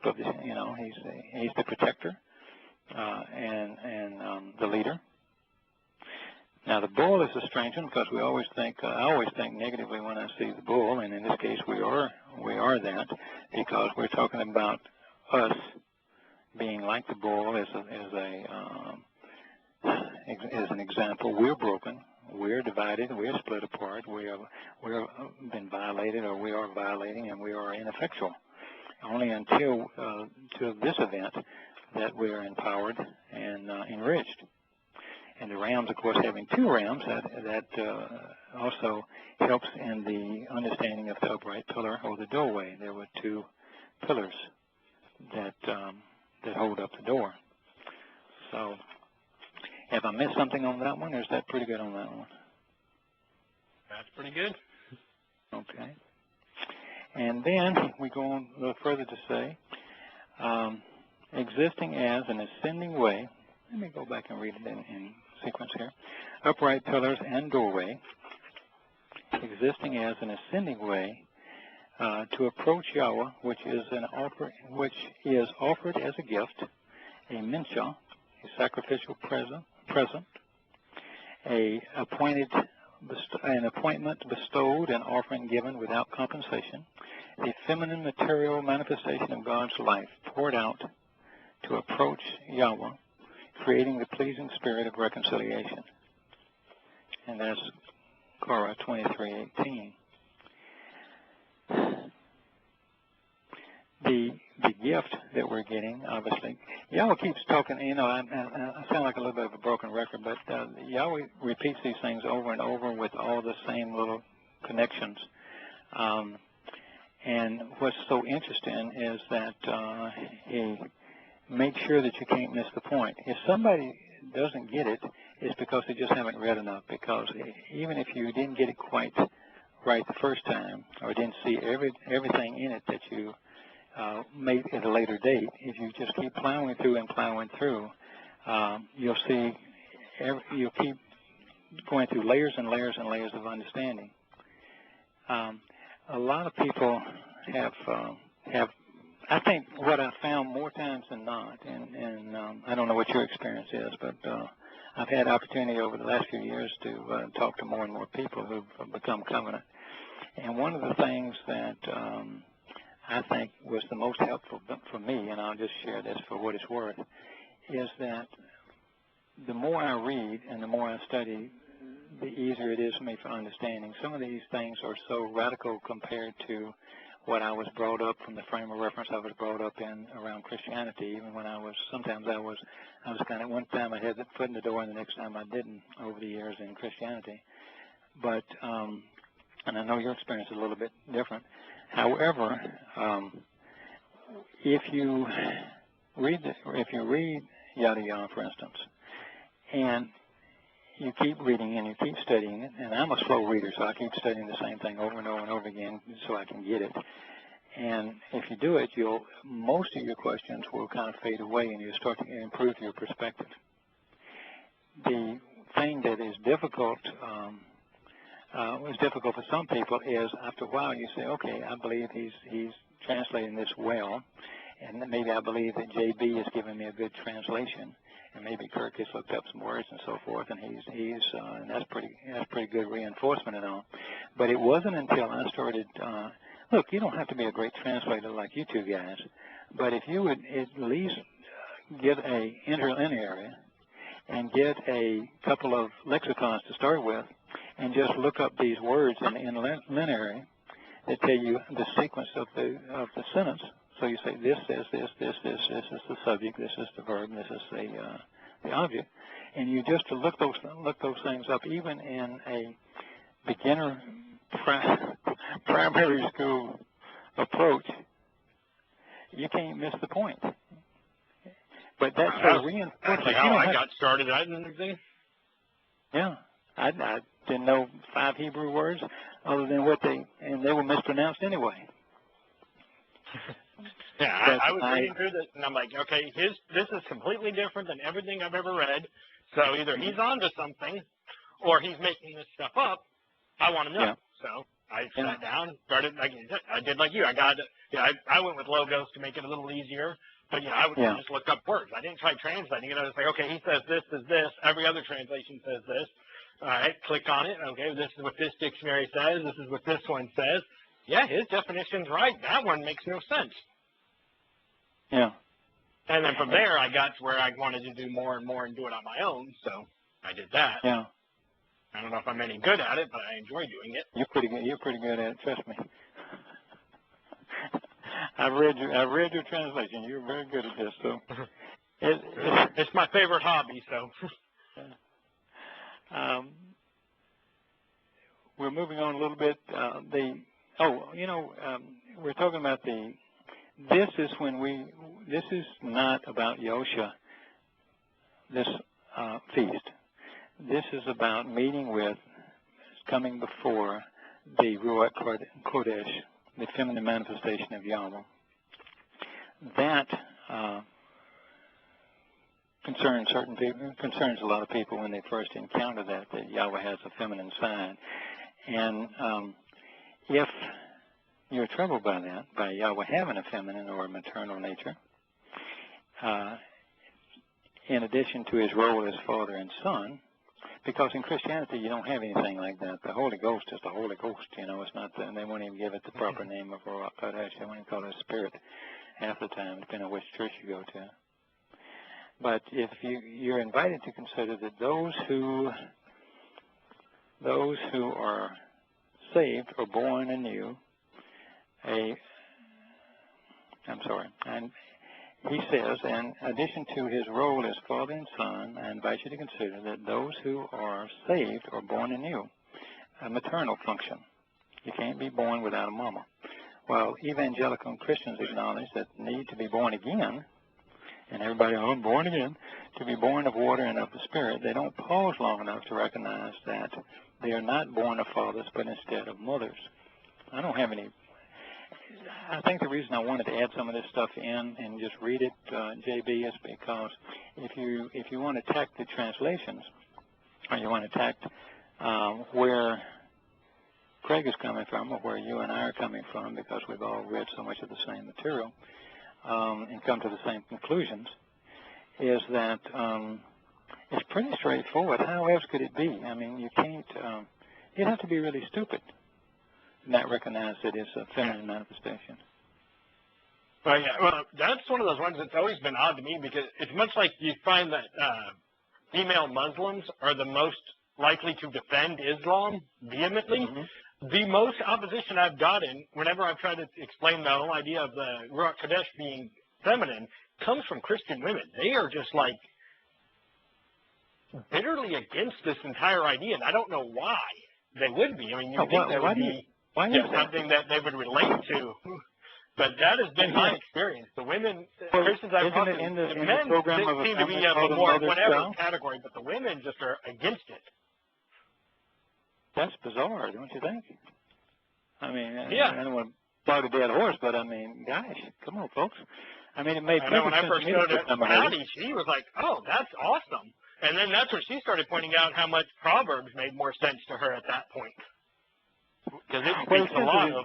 He's the protector and the leader. Now the bull is a strange one because I always think negatively when I see the bull, and in this case we are that because we're talking about us being like the bull as an example. We're broken, we're divided, we're split apart, we're been violated, or we are violating, and we are ineffectual. Only until to this event that we are empowered and enriched. And the rams, of course, having 2 rams, that also helps in the understanding of the upright pillar or the doorway. There were 2 pillars that hold up the door. So, have I missed something on that one, or is that pretty good on that one? That's pretty good. Okay. And then we go on a little further to say, existing as an ascending way. Let me go back and read it in sequence here. Upright pillars and doorway, existing as an ascending way, to approach Yahweh, which is offered as a gift, a mincha, a sacrificial present, an appointment bestowed, an offering given without compensation, a feminine material manifestation of God's life poured out to approach Yahweh, creating the pleasing spirit of reconciliation. And that's Torah 23:18. The gift that we're getting, obviously, Yahweh keeps talking. I sound like a little bit of a broken record, but Yahweh repeats these things over and over with all the same little connections. And what's so interesting is that he makes sure that you can't miss the point. If somebody doesn't get it, it's because they just haven't read enough. Because even if you didn't get it quite right the first time, or didn't see everything in it that you made at a later date, if you just keep plowing through, you'll see, you'll keep going through layers and layers and layers of understanding. A lot of people have I think what I found more times than not, and I don't know what your experience is, but I've had opportunity over the last few years to talk to more and more people who've become covenant. And one of the things that I think was the most helpful for me, and I'll just share this for what it's worth, is that the more I read and the more I study, the easier it is for me for understanding. Some of these things are so radical compared to what I was brought up, from the frame of reference I was brought up in around Christianity. Even when I was kind of, one time I had the foot in the door and the next time I didn't over the years in Christianity. But, and I know your experience is a little bit different. However, if you read Yada Yahweh, for instance, and you keep reading and you keep studying it, and I'm a slow reader, so I keep studying the same thing over and over and over again so I can get it. And if you do it, most of your questions will kind of fade away, and you'll start to improve your perspective. The thing that is difficult, was difficult for some people, is after a while you say, okay, I believe he's translating this well, and maybe I believe that JB is giving me a good translation, and maybe Kirk has looked up some words and so forth, and and that's pretty good reinforcement and all. But it wasn't until I started. Look, you don't have to be a great translator like you two guys, but if you would at least get a interlineary and get a couple of lexicons to start with, and just look up these words in the interlineary that tell you the sequence of the sentence. So you say, this says this is the subject, this is the verb, this is the object, and you just look those things up, even in a beginner primary school approach. You can't miss the point. But that's a reinforcement. That's like how I got started. I didn't think. Yeah, I didn't know 5 Hebrew words other than and they were mispronounced anyway. Yeah, I was reading through this, and I'm like, okay, this is completely different than everything I've ever read. So either he's onto something, or he's making this stuff up. I want to know. Yeah. So I sat down, started. I did like you. I went with logos to make it a little easier. But I would just look up words. I didn't try translating it. I was like, okay, he says this is this. Every other translation says this. All right, click on it. Okay, this is what this dictionary says. This is what this one says. Yeah, his definition's right. That one makes no sense. Yeah. And then from there, I got to where I wanted to do more and more and do it on my own. So I did that. Yeah. I don't know if I'm any good at it, but I enjoy doing it. You're pretty good. You're pretty good at it. Trust me. I've read your translation. You're very good at this. So it's my favorite hobby. So we're moving on a little bit. We're talking about this is not about Yosha, this feast. This is about coming before the Ruach Kodesh, the feminine manifestation of Yahweh. That concerns certain people, concerns a lot of people when they first encounter that Yahweh has a feminine side. And if you're troubled by that, by Yahweh having a feminine or a maternal nature, in addition to his role as Father and Son, because in Christianity you don't have anything like that. The Holy Ghost is the Holy Ghost, you know. It's not, they won't even give it the proper name of Ruach Kodesh. They won't even call it a spirit half the time, depending on which church you go to. But if you're invited to consider that those who are saved or born anew, and he says, in addition to his role as Father and Son, I invite you to consider that those who are saved or born anew, a maternal function. You can't be born without a mama. While evangelical Christians acknowledge that the need to be born again, and everybody, oh, I'm born again, to be born of water and of the Spirit, they don't pause long enough to recognize that they are not born of fathers, but instead of mothers. I think the reason I wanted to add some of this stuff in and just read it, JB, is because if you want to attack the translations, or you want to attack where Craig is coming from, or where you and I are coming from, because we've all read so much of the same material, and come to the same conclusions, is that it's pretty straightforward. How else could it be? I mean, you can't, you'd have to be really stupid not recognize it as a feminine manifestation. Well, yeah, well, that's one of those ones that's always been odd to me, because it's much like you find that female Muslims are the most likely to defend Islam vehemently. Mm-hmm. The most opposition I've gotten whenever I've tried to explain the whole idea of the Ruach Kodesh being feminine comes from Christian women. They are just like bitterly against this entire idea, and I don't know why they would be. I mean, you would think that would be something that they would relate to, but that has been my experience. The women, Christians I've talked to, the men seem to be of a more whatever category, but the women just are against it. That's bizarre, don't you think? I mean, yeah. I don't want to bog a dead horse, but I mean, gosh, come on, folks. I mean, it made sense. When I first showed it to Patty, she was like, "Oh, that's awesome," and then that's where she started pointing out how much Proverbs made more sense to her at that point. Because it speaks a lot of,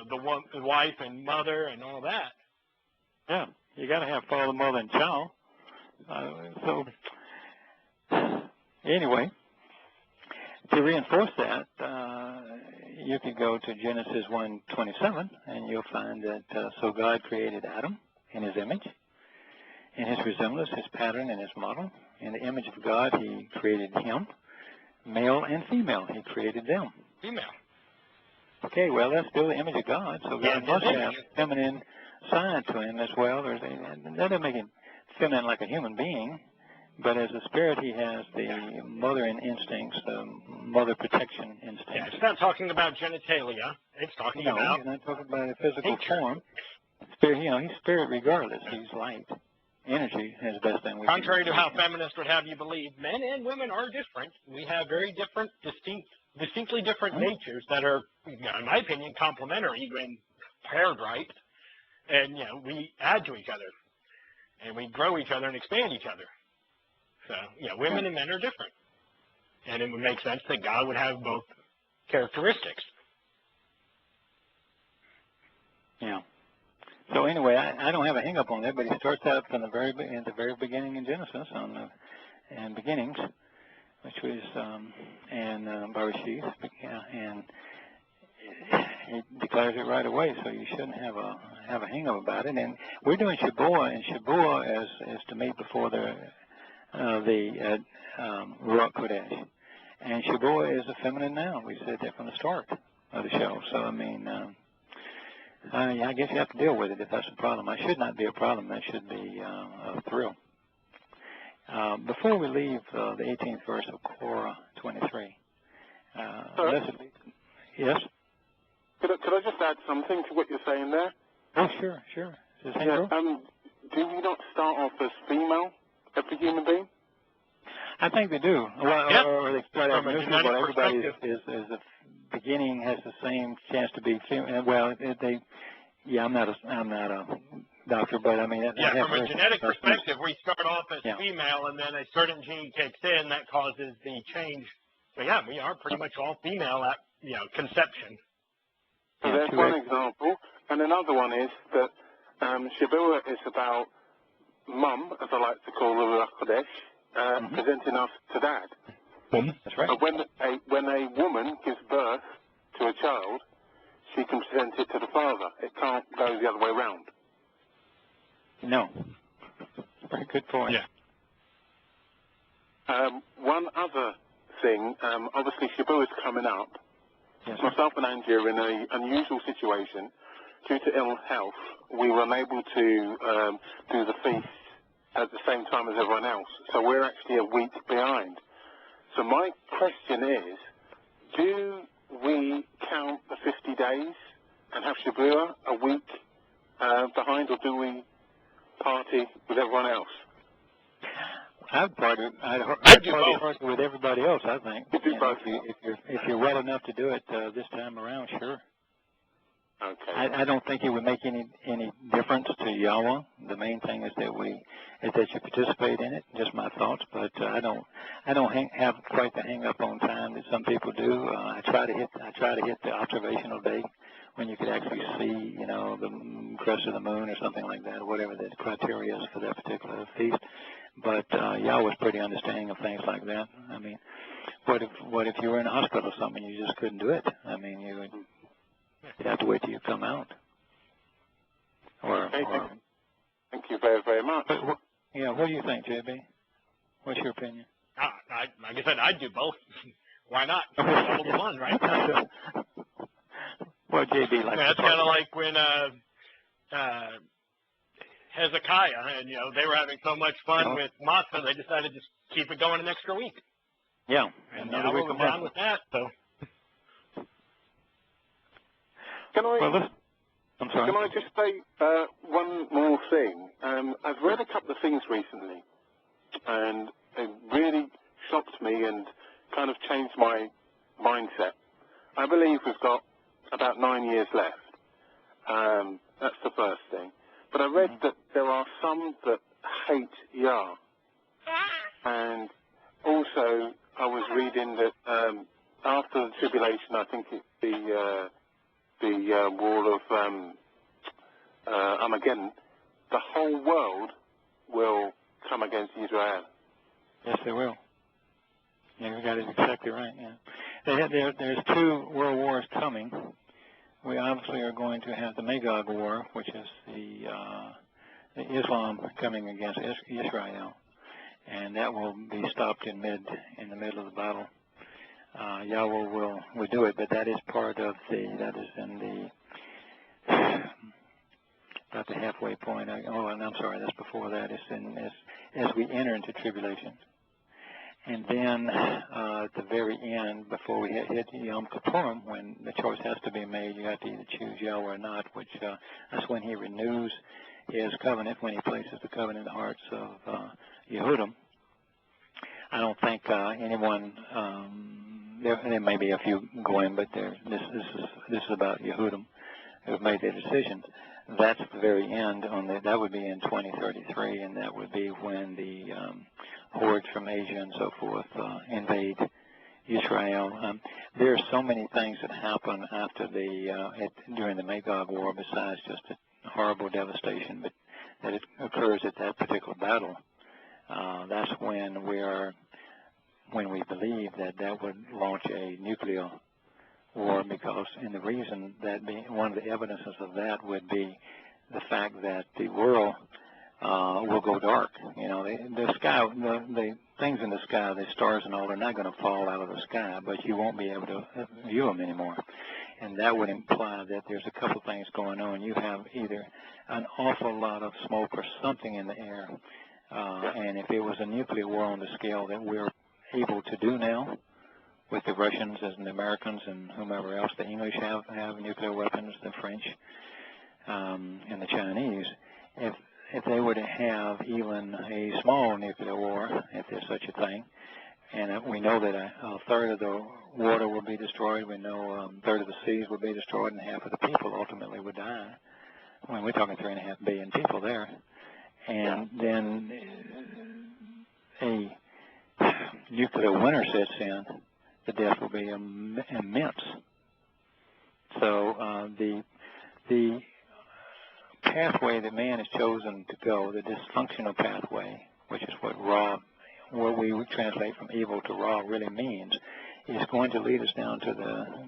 the wife and mother and all that. Yeah, you got to have father, mother, and child. Anyway, to reinforce that, you could go to Genesis 1:27, and you'll find that so God created Adam in his image, in his resemblance, his pattern, and his model. In the image of God, he created him, male and female. He created them. Female. Okay, well, that's still the image of God, so God must have feminine side to him as well. That doesn't make him feminine like a human being, but as a spirit, he has the mothering instincts, the mother protection instincts. Yeah, it's not talking about genitalia. It's talking about... No, it's not talking about a physical form. Spirit, he's spirit regardless. He's light. Energy is the best thing we Contrary to how feminists would have you believe, men and women are different. We have very different, distinctly different natures that are, in my opinion, complementary when paired right. And, we add to each other. And we grow each other and expand each other. So, women and men are different. And it would make sense that God would have both characteristics. Yeah. So anyway, I don't have a hang-up on that, but he starts out from the very beginning in Genesis, and beginnings, which was Bereshith, and he declares it right away. So you shouldn't have a hang-up about it. And we're doing Shabbat, and Shabbat is to meet before the Ruach Kodesh, and Shabbat is a feminine noun. We said that from the start of the show. So I mean. I guess you have to deal with it if that's a problem. That should not be a problem. That should be a thrill. Before we leave the 18th verse of Torah 23, yes? Could I just add something to what you're saying there? Oh, sure. Do we not start off as female, every human being? I think they do. Or they start out neutral, but everybody is a beginning has the same chance to be female. Well, I'm not a doctor, but I mean, from a genetic perspective, we start off as female, and then a certain gene kicks in that causes the change. But we are pretty much all female at conception. So there's one example. And another one is that Shabbat is about mum, as I like to call the Ruach Kodesh, presenting us to dad. That's right. But when a woman gives birth to a child, she can present it to the father. It can't go the other way around. No. Very good point. Yeah. One other thing, obviously Shabbat is coming up. Yes, myself and Angie are in an unusual situation. Due to ill health, we were unable to do the feast at the same time as everyone else. So we're actually a week behind. So my question is, do we count the 50 days and have Shabbat a week behind, or do we party with everyone else? I'd party with everybody else, I think. If you're well enough to do it this time around, sure. Okay. I don't think it would make any difference to Yahowah. The main thing is that you participate in it. Just my thoughts, but I don't have quite the hang up on time that some people do. I try to hit the observational day when you could actually see, the crest of the moon or something like that, or whatever the criteria is for that particular feast. But Yahowah is pretty understanding of things like that. I mean, what if you were in a hospital or something and you just couldn't do it? I mean, you'd have to wait till you come out. Thank you very, very much. What do you think, JB? What's your opinion? Like I said, I'd do both. Why not? Double the fun, right? Well, JB likes that's kind of like when Hezekiah, and they were having so much fun with matzah, they decided to just keep it going an extra week. Yeah, and I was down with that. So, Can I? I'm sorry. Can I just say one more thing? I've read a couple of things recently, and it really shocked me and kind of changed my mindset. I believe we've got about 9 years left. That's the first thing. But I read that there are some that hate Yah. And also, I was reading that after the tribulation, I think it's the war of Armageddon, the whole world will come against Israel. Yes, they will. Yeah, you got it exactly right. Yeah, there's 2 world wars coming. We obviously are going to have the Magog War, which is the Islam coming against Israel, and that will be stopped in the middle of the battle. Yahowah will do it, but that is part of that is in about the halfway point. And I'm sorry, that's before that. It's as we enter into tribulation. And then at the very end, before we hit Yom Kippur, when the choice has to be made, you have to either choose Yahowah or not, which that's when he renews his covenant, when he places the covenant in the hearts of Yehudim. I don't think anyone, there may be a few going, but this is about Yehudim who have made their decision. That's the very end. That would be in 2033, and that would be when the hordes from Asia and so forth invade Israel. There are so many things that happen after during the Magog War, besides just the horrible devastation, but that it occurs at that particular battle. That's when we believe that would launch a nuclear war, because, and the reason that one of the evidences of that would be the fact that the world will go dark. The sky, the things in the sky, the stars and all, are not going to fall out of the sky, but you won't be able to view them anymore. And that would imply that there's a couple things going on. You have either an awful lot of smoke or something in the air, and if it was a nuclear war on the scale that we're able to do now, with the Russians and the Americans and whomever else, the English have nuclear weapons, the French and the Chinese. If they were to have even a small nuclear war, if there's such a thing, and we know that a third of the water will be destroyed, we know a third of the seas will be destroyed, and half of the people ultimately would die. I mean, we're talking 3.5 billion people there. And then a nuclear winter sets in, the death will be immense. So the pathway that man has chosen to go, the dysfunctional pathway, which is what we would translate from evil to raw really means, is going to lead us down to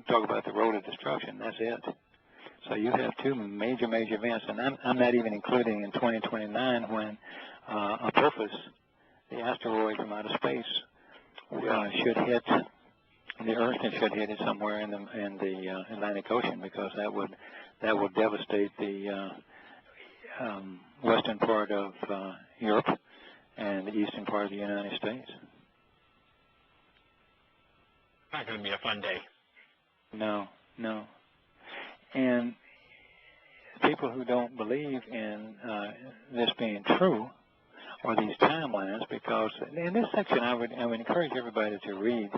talk about the road of destruction. That's it. So you have two major events, and I'm not even including in 2029 when Apophis, the asteroid from outer space, should hit the Earth and should hit it somewhere in the Atlantic Ocean, because that would devastate the western part of Europe and the eastern part of the United States. Not going to be a fun day. No. And people who don't believe in this being true, or these timelines, because in this section I would encourage everybody to read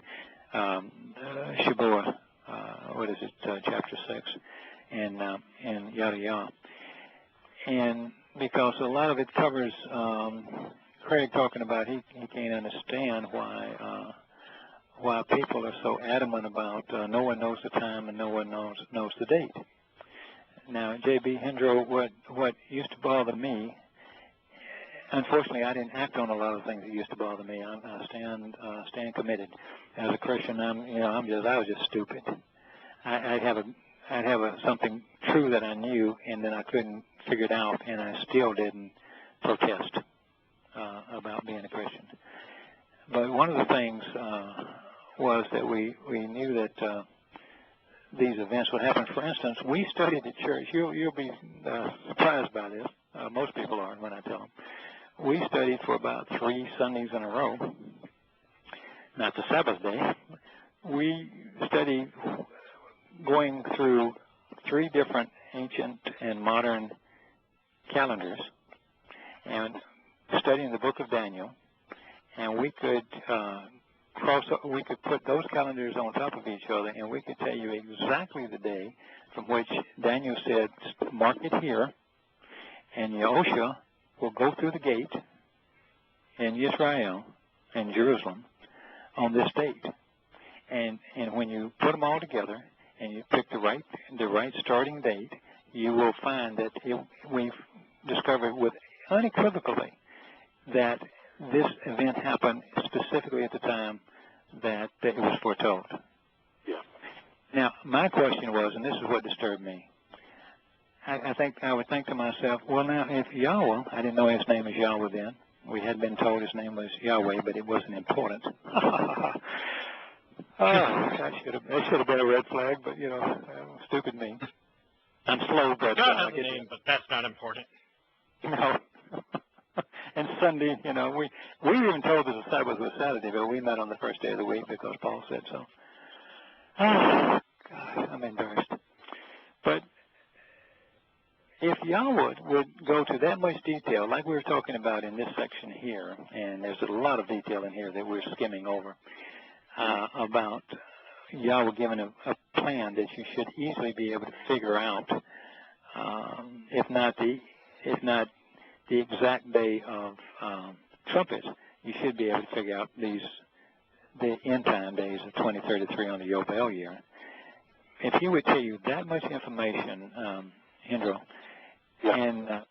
Shabbat, chapter 6, and Yada Yahweh. And because a lot of it covers Craig talking about he can't understand why people are so adamant about no one knows the time and no one knows the date. Now, J.B. Hendro, what used to bother me, unfortunately, I didn't act on a lot of things that used to bother me. I stand committed. As a Christian, I was just stupid. I'd have something true that I knew, and then I couldn't figure it out, and I still didn't protest about being a Christian. But one of the things was that we knew that these events would happen. For instance, we studied at church. You'll be surprised by this. Most people aren't when I tell them. We studied for about 3 Sundays in a row, not the Sabbath day. We studied going through 3 different ancient and modern calendars and studying the book of Daniel, and we could put those calendars on top of each other, and we could tell you exactly the day from which Daniel said, mark it here, and Yahushua will go through the gate in Israel and Jerusalem on this date. And when you put them all together and you pick the right starting date, you will find that we've discovered with unequivocally that this event happened specifically at the time that it was foretold. Yeah. Now, my question was, and this is what disturbed me, I would think to myself, well, now, if Yahweh, I didn't know his name was Yahweh then. We had been told his name was Yahweh, but it wasn't important. That should have been a red flag, but, stupid me. I'm slow, but God has a name, but that's not important. No. And Sunday, we were even told that the Sabbath was Saturday, but we met on the first day of the week because Paul said so. Oh, God, I'm embarrassed. But if Yahweh would go to that much detail, like we were talking about in this section here, and there's a lot of detail in here that we're skimming over, about Yahweh giving a plan that you should easily be able to figure out, if not the exact day of trumpets, you should be able to figure out the end time days of 2033 on the Yobel year. If he would tell you that much information, Hendro, yeah.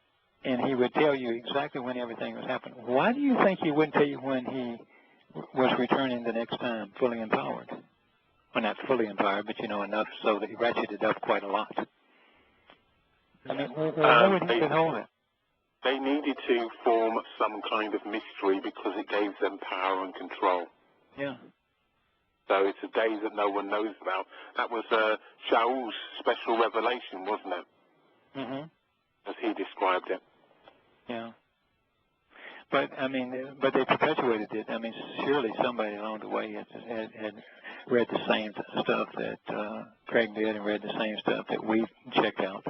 and he would tell you exactly when everything was happening, why do you think he wouldn't tell you when he was returning the next time, fully empowered? Well, not fully empowered, but enough so that he ratcheted up quite a lot. I mean, why would he withhold it? They needed to form some kind of mystery because it gave them power and control. Yeah. So it's a day that no one knows about. That was Shaul's special revelation, wasn't it? Mm-hmm. As he described it. Yeah. But, but they perpetuated it. Surely somebody along the way had read the same stuff that Craig did and read the same stuff that we checked out.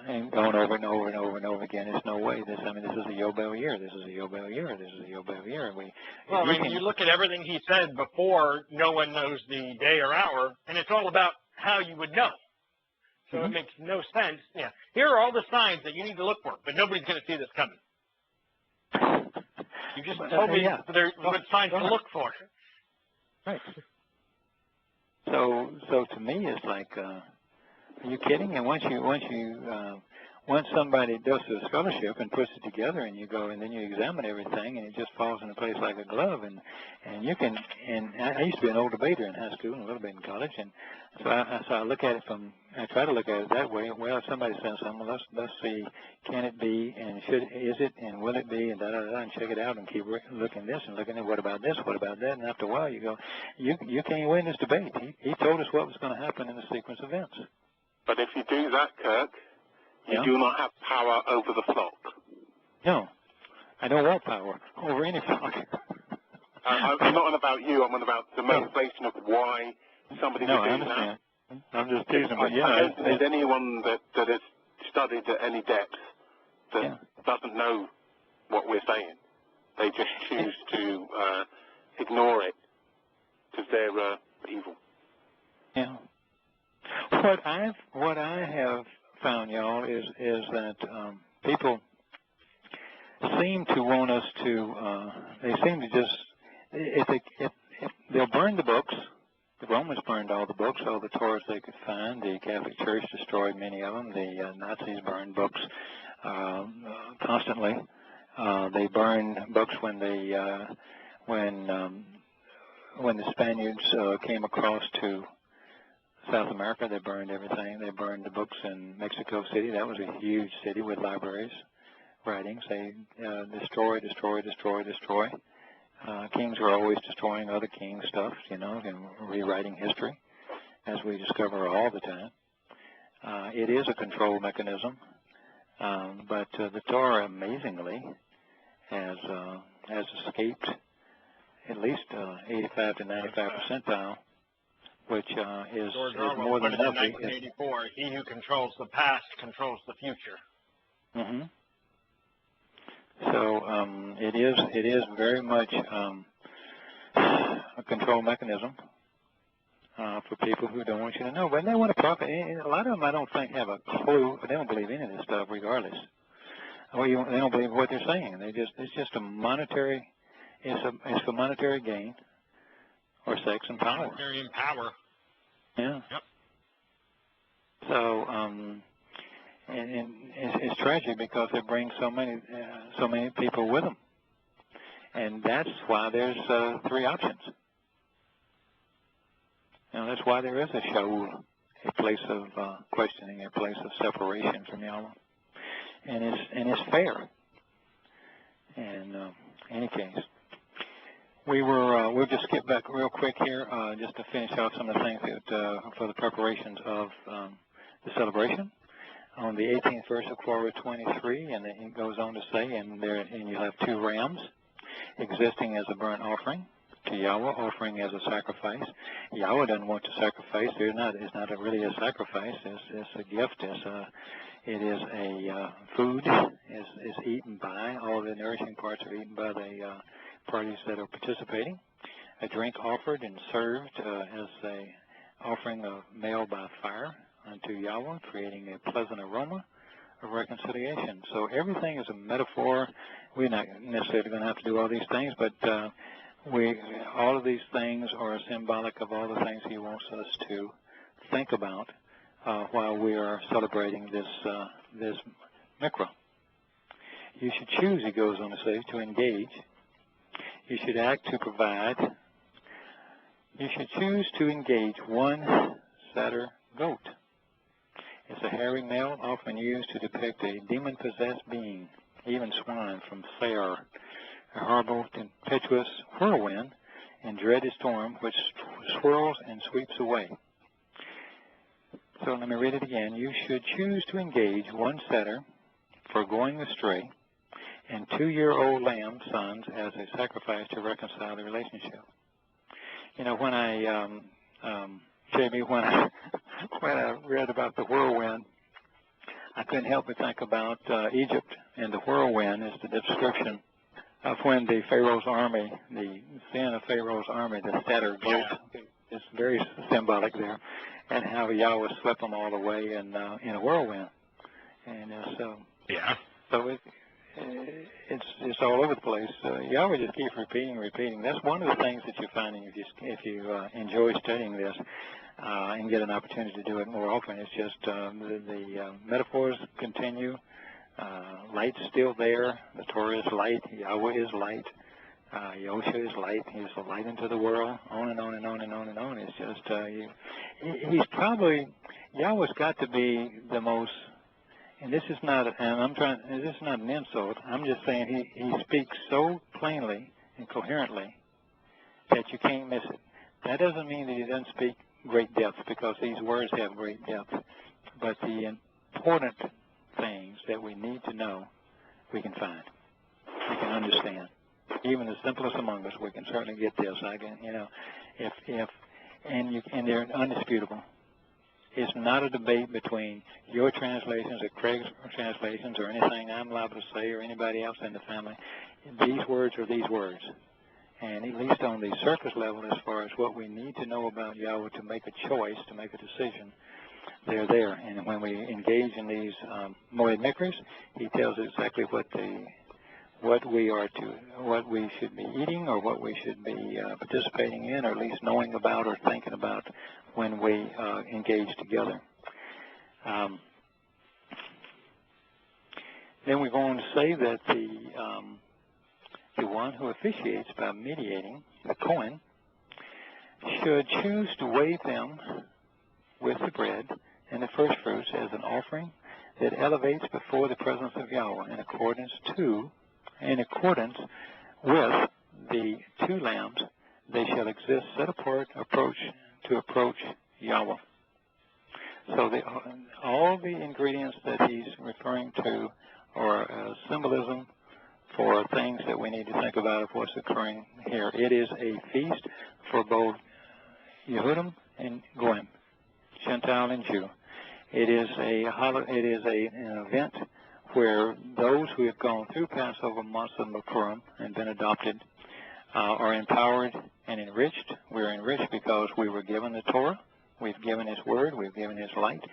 And going over and over and over and over again. There's no way. This is a Yobel year. This is a Yobel year. This is a Yobel year. You look at everything he said before, no one knows the day or hour, and it's all about how you would know. So It makes no sense. Yeah. Here are all the signs that you need to look for, but nobody's going to see this coming. You just told me what signs to look for. Right. So to me, it's like, are you kidding? And once somebody does a scholarship and puts it together, and you go and then you examine everything, and it just falls into place like a glove, and you can. And I used to be an old debater in high school and a little bit in college, and so I look at it I try to look at it that way. Well, if somebody says something, well, let's see, can it be, and is it, and will it be, and and check it out, and keep looking this and looking at what about this, what about that, and after a while you go, you can't win this debate. He told us what was going to happen in the sequence of events. But if you do that, Kirk, you do not have power over the flock. No, I don't want power over any flock. I'm not on about you. I'm on about the motivation of why somebody would do I understand. that. I'm just teasing, but yeah. I don't think there's anyone that has studied at any depth that doesn't know what we're saying. They just choose to ignore it because they're evil. Yeah. What I have found, y'all, is that people seem to want us to. They seem to just if they'll burn the books. The Romans burned all the books, all the Torahs they could find. The Catholic Church destroyed many of them. The Nazis burned books constantly. They burned books when the Spaniards came across to South America. They burned everything. They burned the books in Mexico City. That was a huge city with libraries, writings. They destroy. Kings are always destroying other kings' stuff, and rewriting history, as we discover all the time. It is a control mechanism, but the Torah, amazingly, has escaped at least 85 to 95 percentile, which is more than enough. 1984, he who controls the past controls the future. Mm-hmm. So it is very much a control mechanism for people who don't want you to know. But they want to profit. A lot of them, I don't think, have a clue. But they don't believe any of this stuff, regardless. They don't believe what they're saying. It's just a monetary. It's for monetary gain, or sex and power. Monetary and power. Yeah. Yep. So and it's tragic because it brings so many people with them, and that's why there's 3 options. That's why there is a Shaul, a place of questioning, a place of separation from Yahweh, and it's fair. And any case, we'll just skip back real quick here just to finish off some of the things that for the preparations of the celebration. On the 18th verse of Towrah 23, and it goes on to say, and you'll have 2 rams existing as a burnt offering to Yahweh, offering as a sacrifice. Yahweh doesn't want to sacrifice. It's not really a sacrifice. It's a gift. It is a food. It's eaten by, all the nourishing parts are eaten by the parties that are participating. A drink offered and served as a offering of male by fire unto Yahweh, creating a pleasant aroma of reconciliation. So everything is a metaphor. We're not necessarily going to have to do all these things, but all of these things are symbolic of all the things he wants us to think about while we are celebrating this mikra. You should choose, he goes on to say, to engage. You should act to provide. You should choose to engage one satyr goat. It's a hairy male, often used to depict a demon-possessed being, even swine from Seir, a horrible, impetuous whirlwind and dreaded storm which swirls and sweeps away. So let me read it again. You should choose to engage one satyr for going astray and 2-year-old lamb sons as a sacrifice to reconcile the relationship. When when I read about the whirlwind, I couldn't help but think about Egypt, and the whirlwind is the description of when the Pharaoh's army, the sin of Pharaoh's army, the satyr goat, is very symbolic there, and how Yahweh swept them all away in a whirlwind. And so it's all over the place. Yahweh just keeps repeating. That's one of the things that you're finding if you enjoy studying this and get an opportunity to do it more often. It's just the metaphors continue. Light's still there. The Torah is light. Yahweh is light. Yosha is light. He's the light into the world. On and on and on and on and on. It's just he's probably Yahweh's got to be the most. And this is not, this is not an insult. I'm just saying he speaks so plainly and coherently that you can't miss it. That doesn't mean that he doesn't speak great depth, because these words have great depth. But the important things that we need to know, we can find, we can understand. Even the simplest among us, we can certainly get this. I can, and they're undisputable. It's not a debate between your translations or Craig's translations or anything I'm liable to say or anybody else in the family. These words are these words. And at least on the surface level, as far as what we need to know about Yahweh to make a choice, to make a decision, they're there. And when we engage in these Moed Mikras, he tells us exactly what we should be eating, or what we should be participating in, or at least knowing about or thinking about when we engage together. Then we go on to say that the one who officiates by mediating, the Kohen, should choose to wave them with the bread and the first fruits as an offering that elevates before the presence of Yahweh in accordance with the two lambs. They shall exist set apart to approach Yahweh. So all the ingredients that he's referring to are symbolism for things that we need to think about of what's occurring here. It is a feast for both Yehudim and Goyim, Gentile and Jew. It is an event where those who have gone through Passover, Matzah, and Purim and been adopted are empowered and enriched. We're enriched because we were given the Torah, we've given His Word, we've given His light,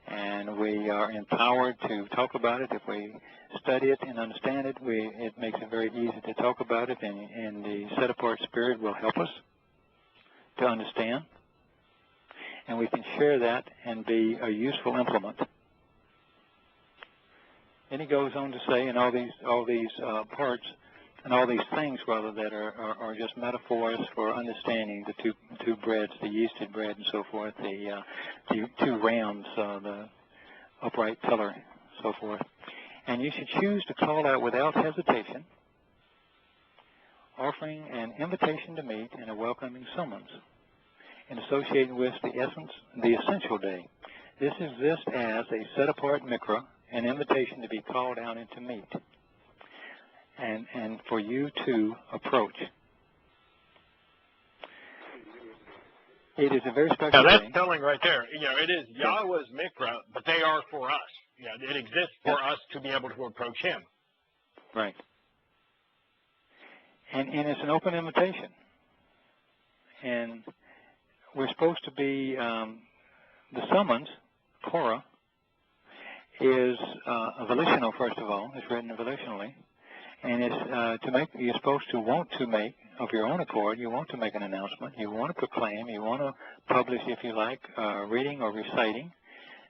and we are empowered to talk about it. If we study it and understand it, it makes it very easy to talk about it, and the set-apart spirit will help us to understand, and we can share that and be a useful implement. And he goes on to say, and all these parts, and all these things, rather, that are just metaphors for understanding the two breads, the yeasted bread and so forth, the two rams, the upright pillar, so forth. And you should choose to call out without hesitation, offering an invitation to meet and a welcoming summons, and associating with the essential day. This exists as a set-apart mikra, an invitation to be called out and to meet, and for you to approach. It is a very special thing. Now that's telling right there. It is Yahweh's mikra, but they are for us. It exists for us to be able to approach Him. Right. And it's an open invitation. And we're supposed to be, the summons, Torah, is volitional, first of all. It's written volitionally. And it's you're supposed to want to make, of your own accord, you want to make an announcement, you want to proclaim, you want to publish, if you like, reading or reciting.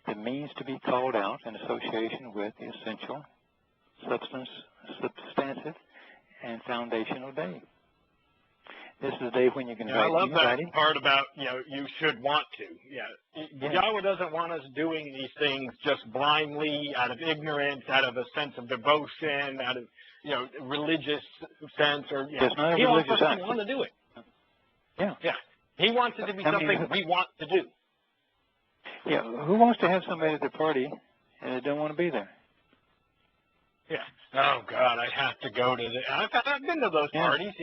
It means to be called out in association with the essential, substantive, and foundational day. This is the day when you can invite anybody. I love that part about, you should want to. Yahweh doesn't want us doing these things just blindly, out of ignorance, out of a sense of devotion, out of, religious sense, or, He wants us to want to do it. Yeah. He wants it to be something we want to do. Yeah, who wants to have somebody at their party and they don't want to be there? Yeah. Oh, God, I have to go to I've been to those parties,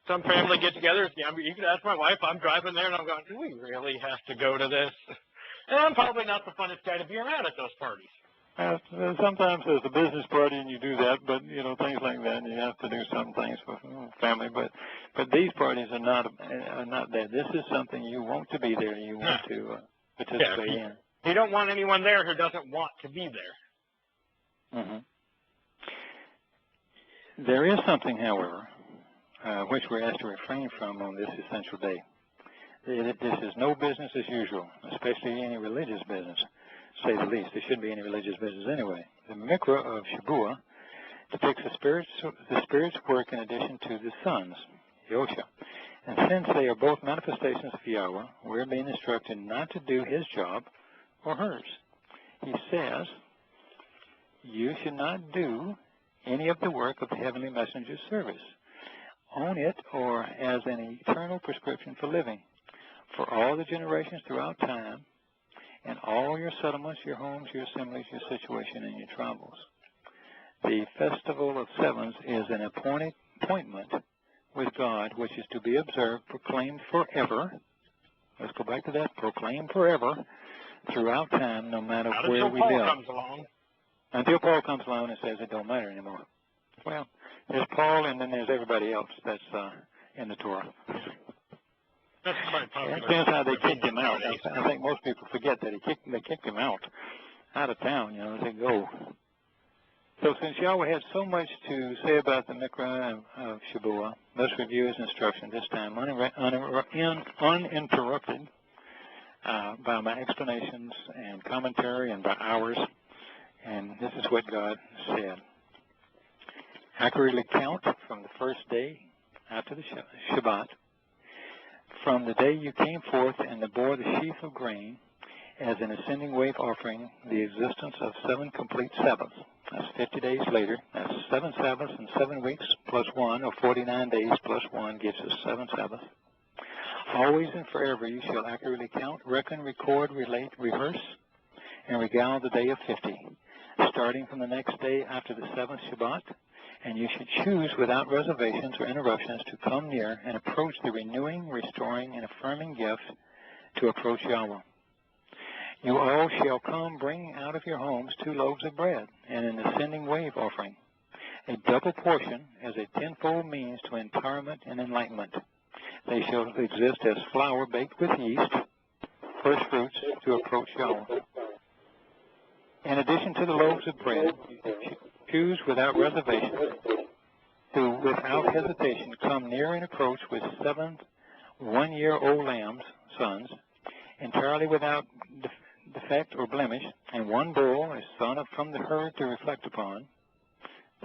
Some family get-togethers. You can ask my wife. I'm driving there, and I'm going, do we really have to go to this? And I'm probably not the funnest guy to be around at those parties. Sometimes there's a business party, and you do that, but, things like that, you have to do some things for family. But these parties are not that. This is something you want to be there, and you want to participate in. You don't want anyone there who doesn't want to be there. Mm-hmm. There is something, however, which we're asked to refrain from on this essential day. This is no business as usual, especially any religious business, to say the least. There shouldn't be any religious business anyway. The Mikra of Shabbat depicts the Spirit's work in addition to the Son's, Yosha. And since they are both manifestations of Yahweh, we're being instructed not to do his job or hers. He says, you should not do any of the work of the heavenly messenger's service on it or as an eternal prescription for living, for all the generations throughout time, and all your settlements, your homes, your assemblies, your situation, and your travels. The Festival of Sevens is an appointment with God, which is to be observed, proclaimed forever. Let's go back to that. Proclaimed forever throughout time, no matter where we live. Until Paul comes along and says it don't matter anymore. Well, there's Paul, and then there's everybody else that's in the Torah. That's quite popular. It depends how they kicked him out. I think most people forget that they kicked him out of town. They go. So since Yahweh had so much to say about the Mikra of Shabbat, let's review his instruction this time uninterrupted by my explanations and commentary and by ours. And this is what God said. Accurately count from the first day after the Shabbat, from the day you came forth and bore the sheaf of grain as an ascending wave offering, the existence of 7 complete Sabbaths. That's 50 days later. That's 7 Sabbaths and 7 weeks plus 1, or 49 days plus 1 gives us 7 Sabbaths. Always and forever you shall accurately count, reckon, record, relate, rehearse, and regale the day of 50, starting from the next day after the 7th Shabbat, and you should choose without reservations or interruptions to come near and approach the renewing, restoring, and affirming gift to approach Yahweh. You all shall come bringing out of your homes 2 loaves of bread and an ascending wave offering, a double portion as a tenfold means to empowerment and enlightenment. They shall exist as flour baked with yeast, first fruits to approach Yahweh. In addition to the loaves of bread, you choose without reservation to, without hesitation, come near and approach with 7 one-year-old lambs, sons, entirely without defect or blemish, and 1 bull, a son from the herd to reflect upon,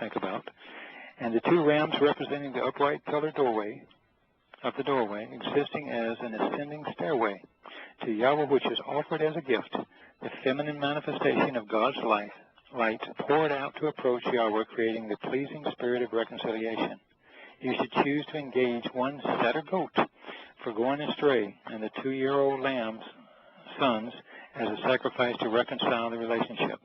think about, and the 2 rams representing the upright pillar doorway of the doorway, existing as an ascending stairway to Yahweh, which is offered as a gift, the feminine manifestation of God's light poured out to approach Yahweh, creating the pleasing spirit of reconciliation. You should choose to engage 1 setter goat for going astray, and the 2-year-old lamb's sons as a sacrifice to reconcile the relationship.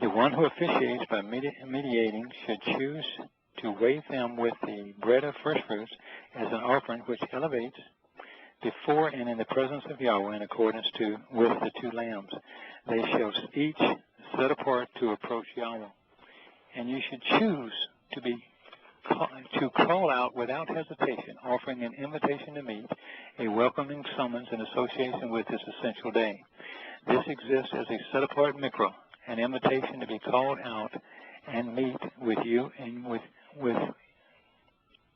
The one who officiates by mediating should choose to wave them with the bread of first fruits as an offering which elevates before and in the presence of Yahweh in accordance with the 2 lambs. They shall each set apart to approach Yahweh. And you should choose to call out without hesitation, offering an invitation to meet, a welcoming summons in association with this essential day. This exists as a set-apart mikra, an invitation to be called out and meet with you and with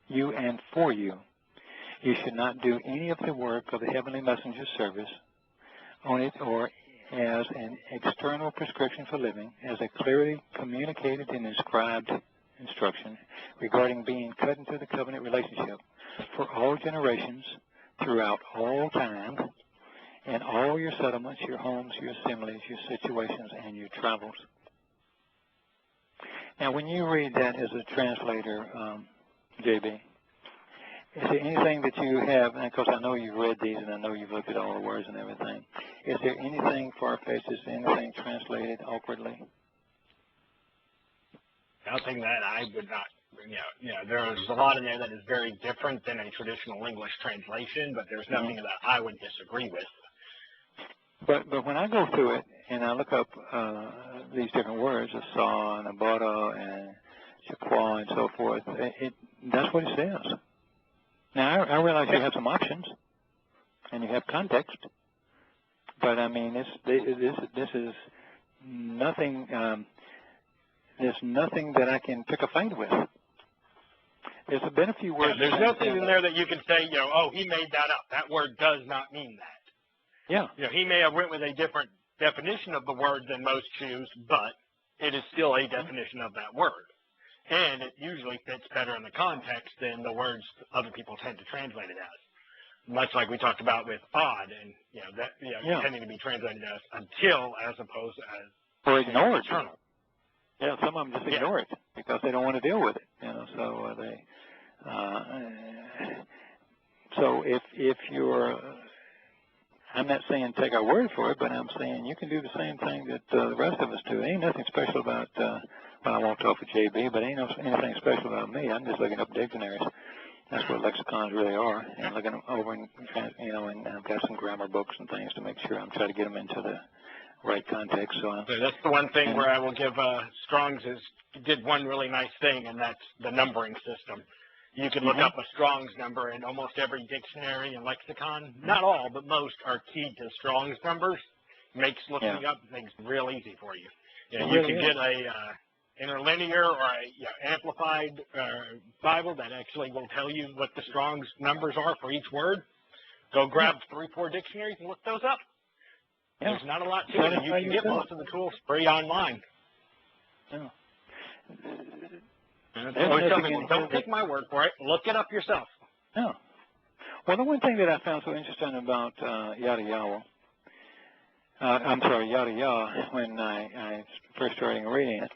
you and for you. You should not do any of the work of the heavenly messenger's service on it or as an external prescription for living, as a clearly communicated and inscribed instruction regarding being cut into the covenant relationship for all generations throughout all time, and all your settlements, your homes, your assemblies, your situations, and your travels. Now, when you read that as a translator, JB, is there anything that you have, and of course I know you've read these and I know you've looked at all the words and everything, is there anything far-fetched, is there anything translated awkwardly? Nothing that I would not, there's a lot in there that is very different than a traditional English translation, but there's nothing that I would disagree with. But when I go through it and I look up these different words, asa and abada and shakwa and so forth, that's what it says. Now, I realize you have some options and you have context, but I mean, this is nothing. there's nothing that I can pick a fight with. There's been a few words. Yeah, there's nothing in there that you can say, oh, he made that up. That word does not mean that. Yeah. He may have went with a different definition of the word than most choose, but it is still a definition of that word. And it usually fits better in the context than the words other people tend to translate it as. Much like we talked about with odd and, tending to be translated as until as opposed to as or ignored. eternal. Yeah, some of them just ignore it because they don't want to deal with it. So so if you're, I'm not saying take our word for it, but I'm saying you can do the same thing that the rest of us do. Ain't nothing special about, well, I won't talk for JB, but ain't anything special about me. I'm just looking up dictionaries. That's what lexicons really are, and looking over and I've got some grammar books and things to make sure I'm trying to get them into the right context. So that's the one thing where I will give Strong's did one really nice thing, and that's the numbering system. You can look up a Strong's number, and almost every dictionary and lexicon, not all, but most, are keyed to Strong's numbers. Makes looking up things real easy for you. You can get a interlinear or a amplified Bible that actually will tell you what the Strong's numbers are for each word. Go grab 3-4 dictionaries and look those up. Yeah. There's not a lot to it. You can get most of the tools free online. Yeah. Don't take my word for it. Look it up yourself. Yeah. Well, the one thing that I found so interesting about Yada Yahweh, Yada Yah, when I first started reading it,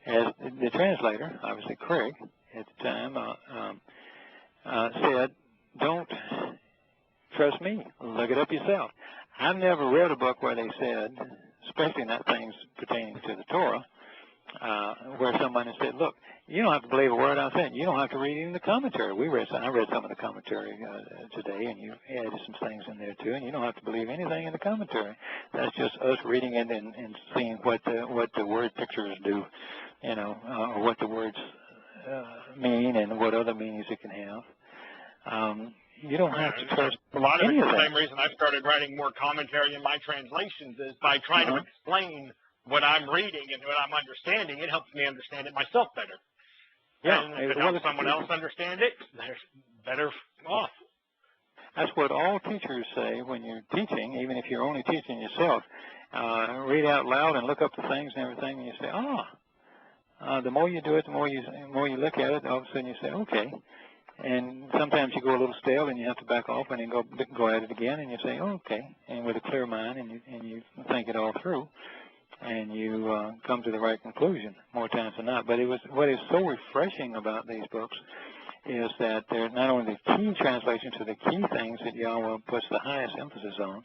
as the translator, obviously Craig at the time, said, don't trust me. Look it up yourself. I've never read a book where they said, especially not things pertaining to the Torah, where someone has said, look, you don't have to believe a word I said. You don't have to read even the commentary. I read some of the commentary today, and you added some things in there too, and you don't have to believe anything in the commentary. That's just us reading it and seeing what the word pictures do, or what the words mean and what other meanings it can have. You don't have to trust a lot of any it's of the that. same reason I've started writing more commentary in my translations is by trying to explain what I'm reading and what I'm understanding. It helps me understand it myself better. Yeah, and if it helps someone else understand it, they're better off. That's what all teachers say when you're teaching, even if you're only teaching yourself. Read out loud and look up the things and everything, and you say, the more you do it, the more you look at it, all of a sudden you say, okay. And sometimes you go a little stale and you have to back off and then go at it again, and you say, okay, and with a clear mind, and you think it all through, and you come to the right conclusion more times than not. But what is so refreshing about these books is that they're not only the key translations to the key things that Yahweh puts the highest emphasis on,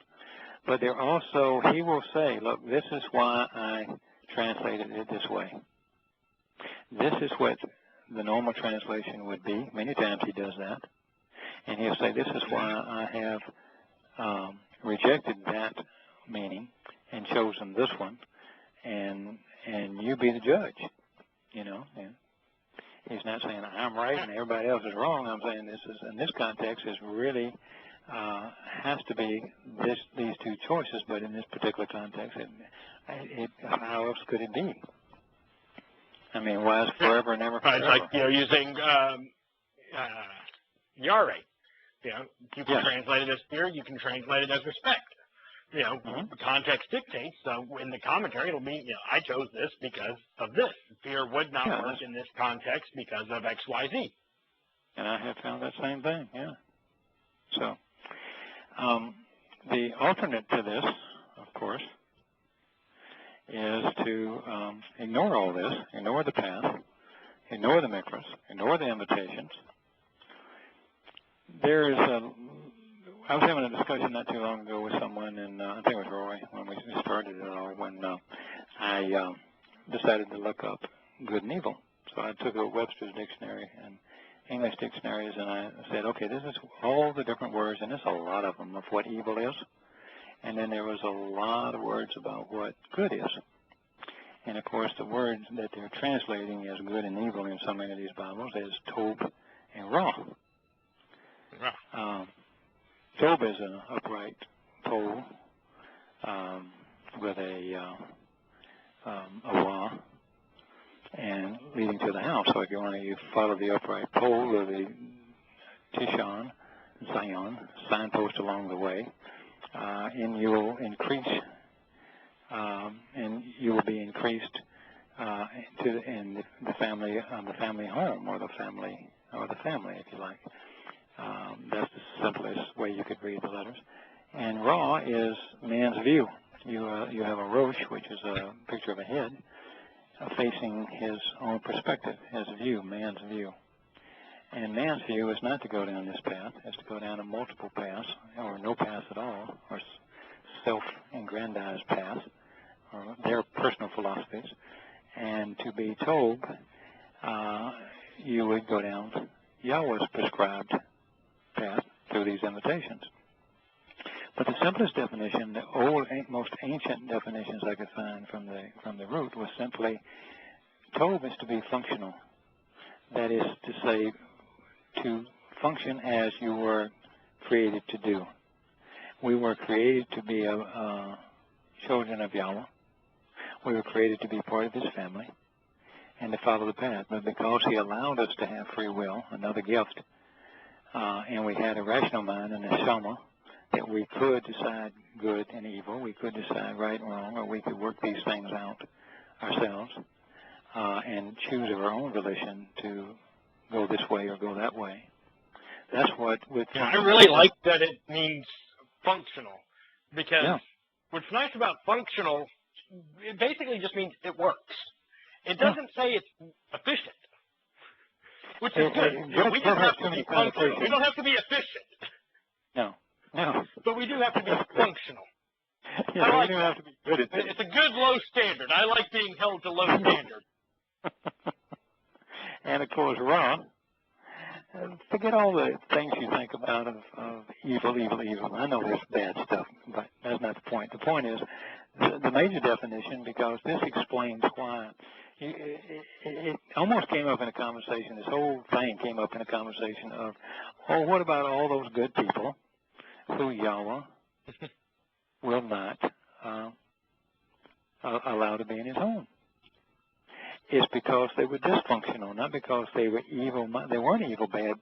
but they're also, he will say, look, this is why I translated it this way. This is what the normal translation would be. Many times he does that. And he'll say, this is why I have rejected that meaning and chosen this one. And you be the judge, And he's not saying I'm right and everybody else is wrong. I'm saying this is, in this context, is really has to be these two choices. But in this particular context, how else could it be? I mean, why is forever and ever forever? It's like, using Yahweh. You can translate it as fear, you can translate it as respect. The context dictates, so in the commentary it'll be, I chose this because of this. Fear would not work in this context because of X, Y, Z. And I have found that same thing, So, the alternate to this, of course, is to ignore all this, ignore the path, ignore the mikvahs, ignore the invitations. I was having a discussion not too long ago with someone, and I think it was Roy, when we started it all, when I decided to look up good and evil. So I took a Webster's dictionary and English dictionaries, and I said, okay, this is all the different words, and there's a lot of them, of what evil is. And then there was a lot of words about what good is. And, of course, the words that they're translating as good and evil in so many of these Bibles is Tob and Ra. Tob is an upright pole with a Ra. and leading to the house. So if you want to follow the upright pole or the Zion, signpost along the way, and you will increase, and you will be increased in the family home, or the family, if you like. That's the simplest way you could read the letters. And Ra is man's view. You have a Rosh, which is a picture of a head, facing his own perspective, his view, man's view. And man's view is not to go down this path, it's to go down a multiple paths, or no paths at all, or self-aggrandized paths, or their personal philosophies. And to be told, you would go down Yahweh's prescribed path through these invitations. But the simplest definition, the most ancient definitions I could find from the root, was simply, Tov is to be functional. That is to say, to function as you were created to do. We were created to be children of Yahweh. We were created to be part of His family and to follow the path. But because He allowed us to have free will, another gift, and we had a rational mind and a shama, that we could decide good and evil, we could decide right and wrong, or we could work these things out ourselves and choose of our own volition to go this way or go that way. That's what I really like that it means functional, because what's nice about functional, it basically just means it works. It doesn't say it's efficient, which is good. We just have to be functional. We don't have to be efficient. No. But we do have to be functional. Yeah, I like we do that. have to be good at this. It's a good low standard. I like being held to low standard. And of course, Ra, forget all the things you think about of evil. I know there's bad stuff, but that's not the point. The point is the major definition, because this explains why. It almost came up in a conversation, this whole thing came up in a conversation of, what about all those good people who Yahweh will not allow to be in His home? It's because they were dysfunctional, not because they were evil. They weren't evil, bad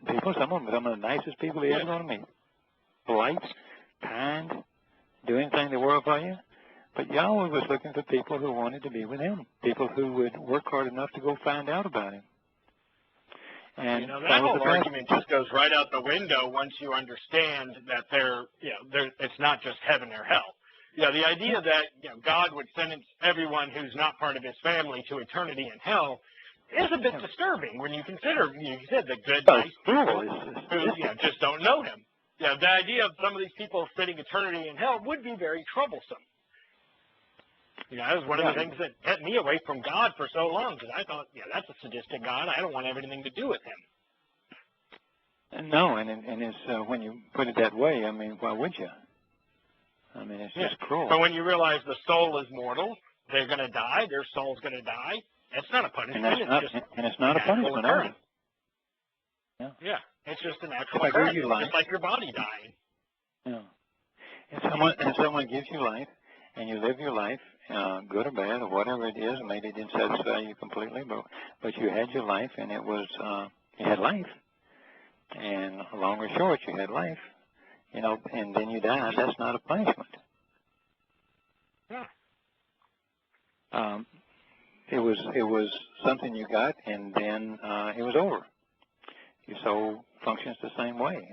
people. Some of the nicest people you ever going to meet. Polite, kind, do anything the world for you. But Yahweh was looking for people who wanted to be with Him, people who would work hard enough to go find out about Him. And that whole argument just goes right out the window once you understand that it's not just heaven or hell. The idea that God would sentence everyone who's not part of His family to eternity in hell is a bit disturbing when you consider, you said, the good, nice people who just don't know Him. The idea of some of these people spending eternity in hell would be very troublesome. That was one of the things that kept me away from God for so long, because I thought, that's a sadistic God. I don't want anything to do with Him. No, and it's when you put it that way, I mean, why would you? I mean, it's just cruel. But when you realize the soul is mortal, they're going to die, their soul's going to die, it's not a punishment. It's not a punishment either. Yeah, it's just a natural occurrence. It's just like your body dying. Yeah. And someone gives you life, and you live your life, good or bad or whatever it is. Maybe it didn't satisfy you completely, but you had your life, and it was you had life, and long or short, you had life, and then you died. That's not a punishment. Yeah. It was something you got, and then it was over. Your soul functions the same way.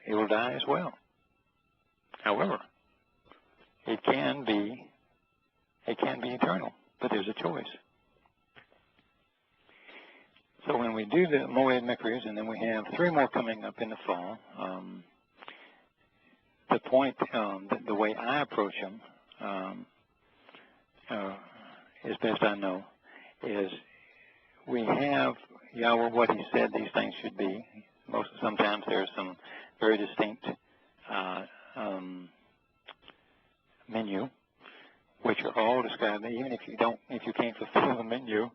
It will die as well. However, it can be eternal, but there's a choice. So when we do the Moed Mikras, and then we have 3 more coming up in the fall, the point, the way I approach them, as best I know, is we have Yahweh, what He said these things should be. Sometimes there's some very distinct menu, which are all described. Even if you can't fulfill the menu,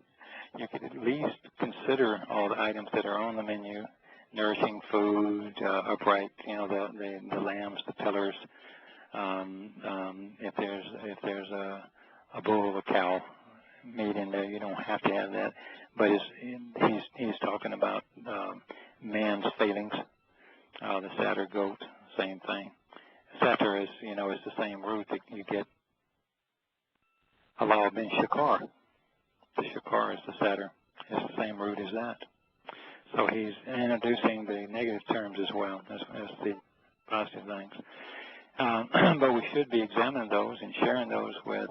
you could at least consider all the items that are on the menu: nourishing food, upright, the lambs, the pillars. If there's a bull, a cow, meat in there. You don't have to have that. But he's talking about man's failings. The satyr goat, same thing. Satyr is, is the same root that you get. Allah bin Shakar. The Shakar is the satyr. It's the same root as that. So he's introducing the negative terms as well as the positive things. But we should be examining those and sharing those with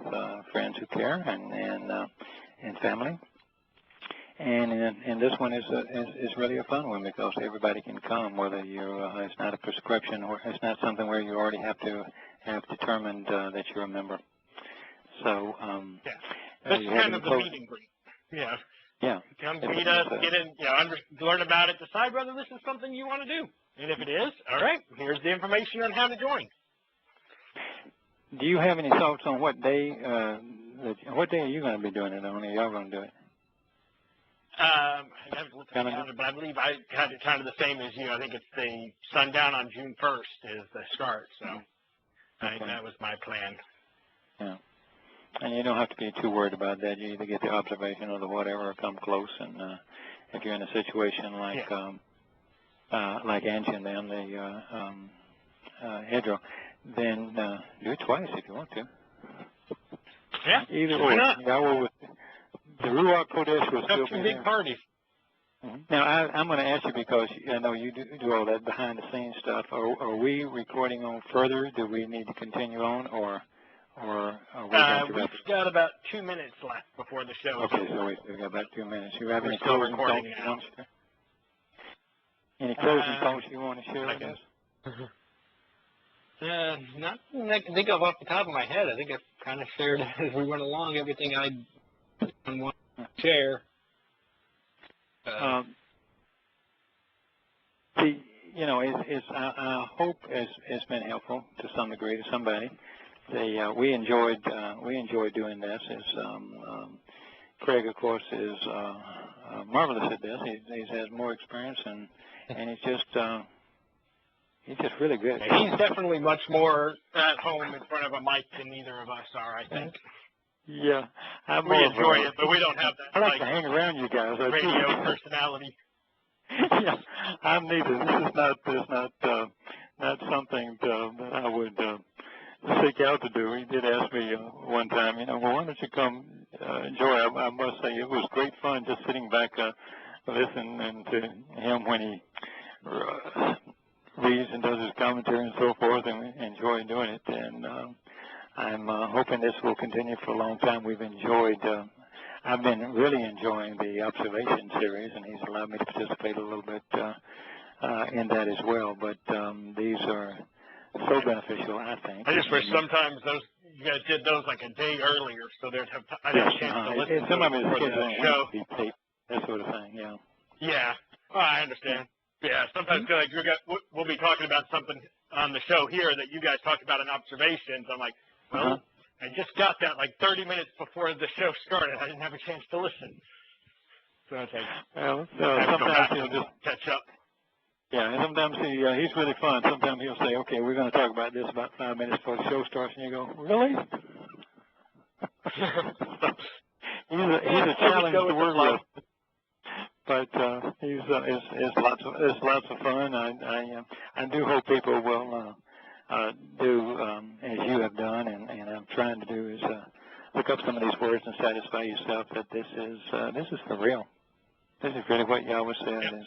friends who care and family. And this one is really a fun one because everybody can come, whether it's not a prescription or it's not something where you already have to have determined that you're a member. So this is kind of the meeting group. Yeah. Yeah. Come meet us, get in, learn about it, decide whether this is something you want to do. And if it is, all right, here's the information on how to join. Do you have any thoughts on what day are you going to be doing it on? Are y'all going to do it? I haven't looked at the calendar, but I believe I had it kind of the same as you. I think it's the sundown on June 1st is the start. So that was my plan. Yeah. And you don't have to be too worried about that. You either get the observation or the whatever or come close. And if you're in a situation like Angie and them, the Hedro, then do it twice if you want to. Yeah. Either way. The Ruach Kodesh will still be big there. Parties. Mm-hmm. Now, I'm going to ask you because I know you do all that behind-the-scenes stuff. Are we recording on further? Do we need to continue on, or are we we've got about 2 minutes left before the show. Okay, so we still got about 2 minutes. You have We're any still closing thoughts recording you now. want to share? Any closing thoughts you want to share with us? Nothing I can think of off the top of my head. I think I've kind of shared as we went along everything I want to share. I hope it's been helpful to some degree to somebody. We enjoyed doing this. Craig, of course, is marvelous at this. He's had more experience and he's just really good. He's definitely much more at home in front of a mic than either of us are, I think. Yeah, we enjoy it, but we don't have that. I like to hang around you guys. Radio personality. Yeah, I'm neither. This is not something that I would seek out to do. He did ask me one time, well, why don't you come enjoy? I must say it was great fun just sitting back listening to him when he reads and does his commentary and so forth, and we enjoy doing it. And I'm hoping this will continue for a long time. I've been really enjoying the observation series, and he's allowed me to participate a little bit in that as well. But these are so beneficial, I think. I just wish sometimes you guys did those like a day earlier, so I'd have a chance to listen to it for the show. That sort of thing, yeah. Yeah, I understand. Yeah, sometimes I feel like we'll be talking about something on the show here that you guys talk about in observations. I'm like, well, I just got that like 30 minutes before the show started. I didn't have a chance to listen. So it's like, sometimes he'll just catch up. Yeah, and sometimes he's really fun. Sometimes he'll say, okay, we're going to talk about this about 5 minutes before the show starts, and you go, really? he's a challenge to work with. But it's lots of fun. I do hope people will do as you have done, and I'm trying to do is look up some of these words and satisfy yourself that this is for real. This is really what Yahweh said. Is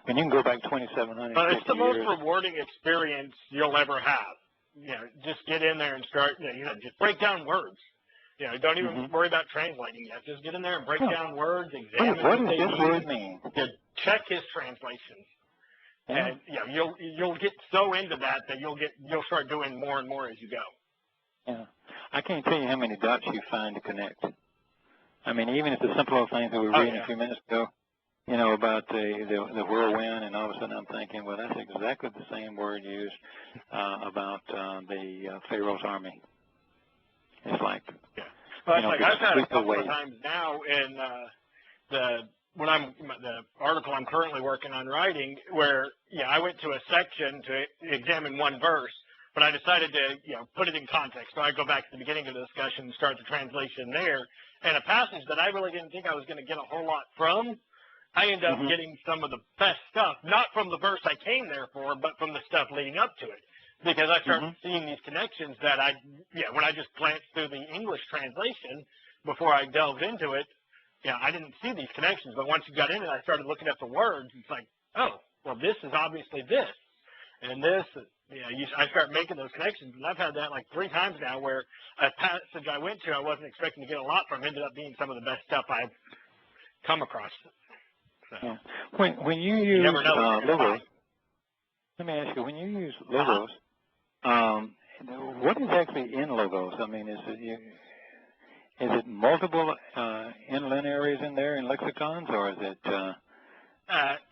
when you can go back 2,700 years. It's the most rewarding experience you'll ever have. Just get in there and start. Just break down words. Don't even worry about translating yet. Just get in there and break down words, examine what does this word mean. Check his translations, and you'll get so into that you'll start doing more and more as you go. Yeah, I can't tell you how many dots you find to connect. I mean, even if the simple little things that we were reading a few minutes ago, about the whirlwind, and all of a sudden I'm thinking, well, that's exactly the same word used about the Pharaoh's army. It's like, I've had a couple of times now in the article I'm currently working on writing, where I went to a section to examine one verse, But I decided to, put it in context. So I go back to the beginning of the discussion and start the translation there. And a passage that I really didn't think I was going to get a whole lot from, I end up getting some of the best stuff, not from the verse I came there for, but from the stuff leading up to it. Because I started seeing these connections that when I just glanced through the English translation before I delved into it, I didn't see these connections. But once you got in it, I started looking at the words. It's like, oh, well, this is obviously this. And this, I start making those connections. And I've had that like 3 times now where a passage I went to I wasn't expecting to get a lot from ended up being some of the best stuff I've come across. So, yeah. When you use logos, let me ask you, when you use logos, what is actually in logos? I mean, is it multiple interlinearies in there in lexicons, or is it?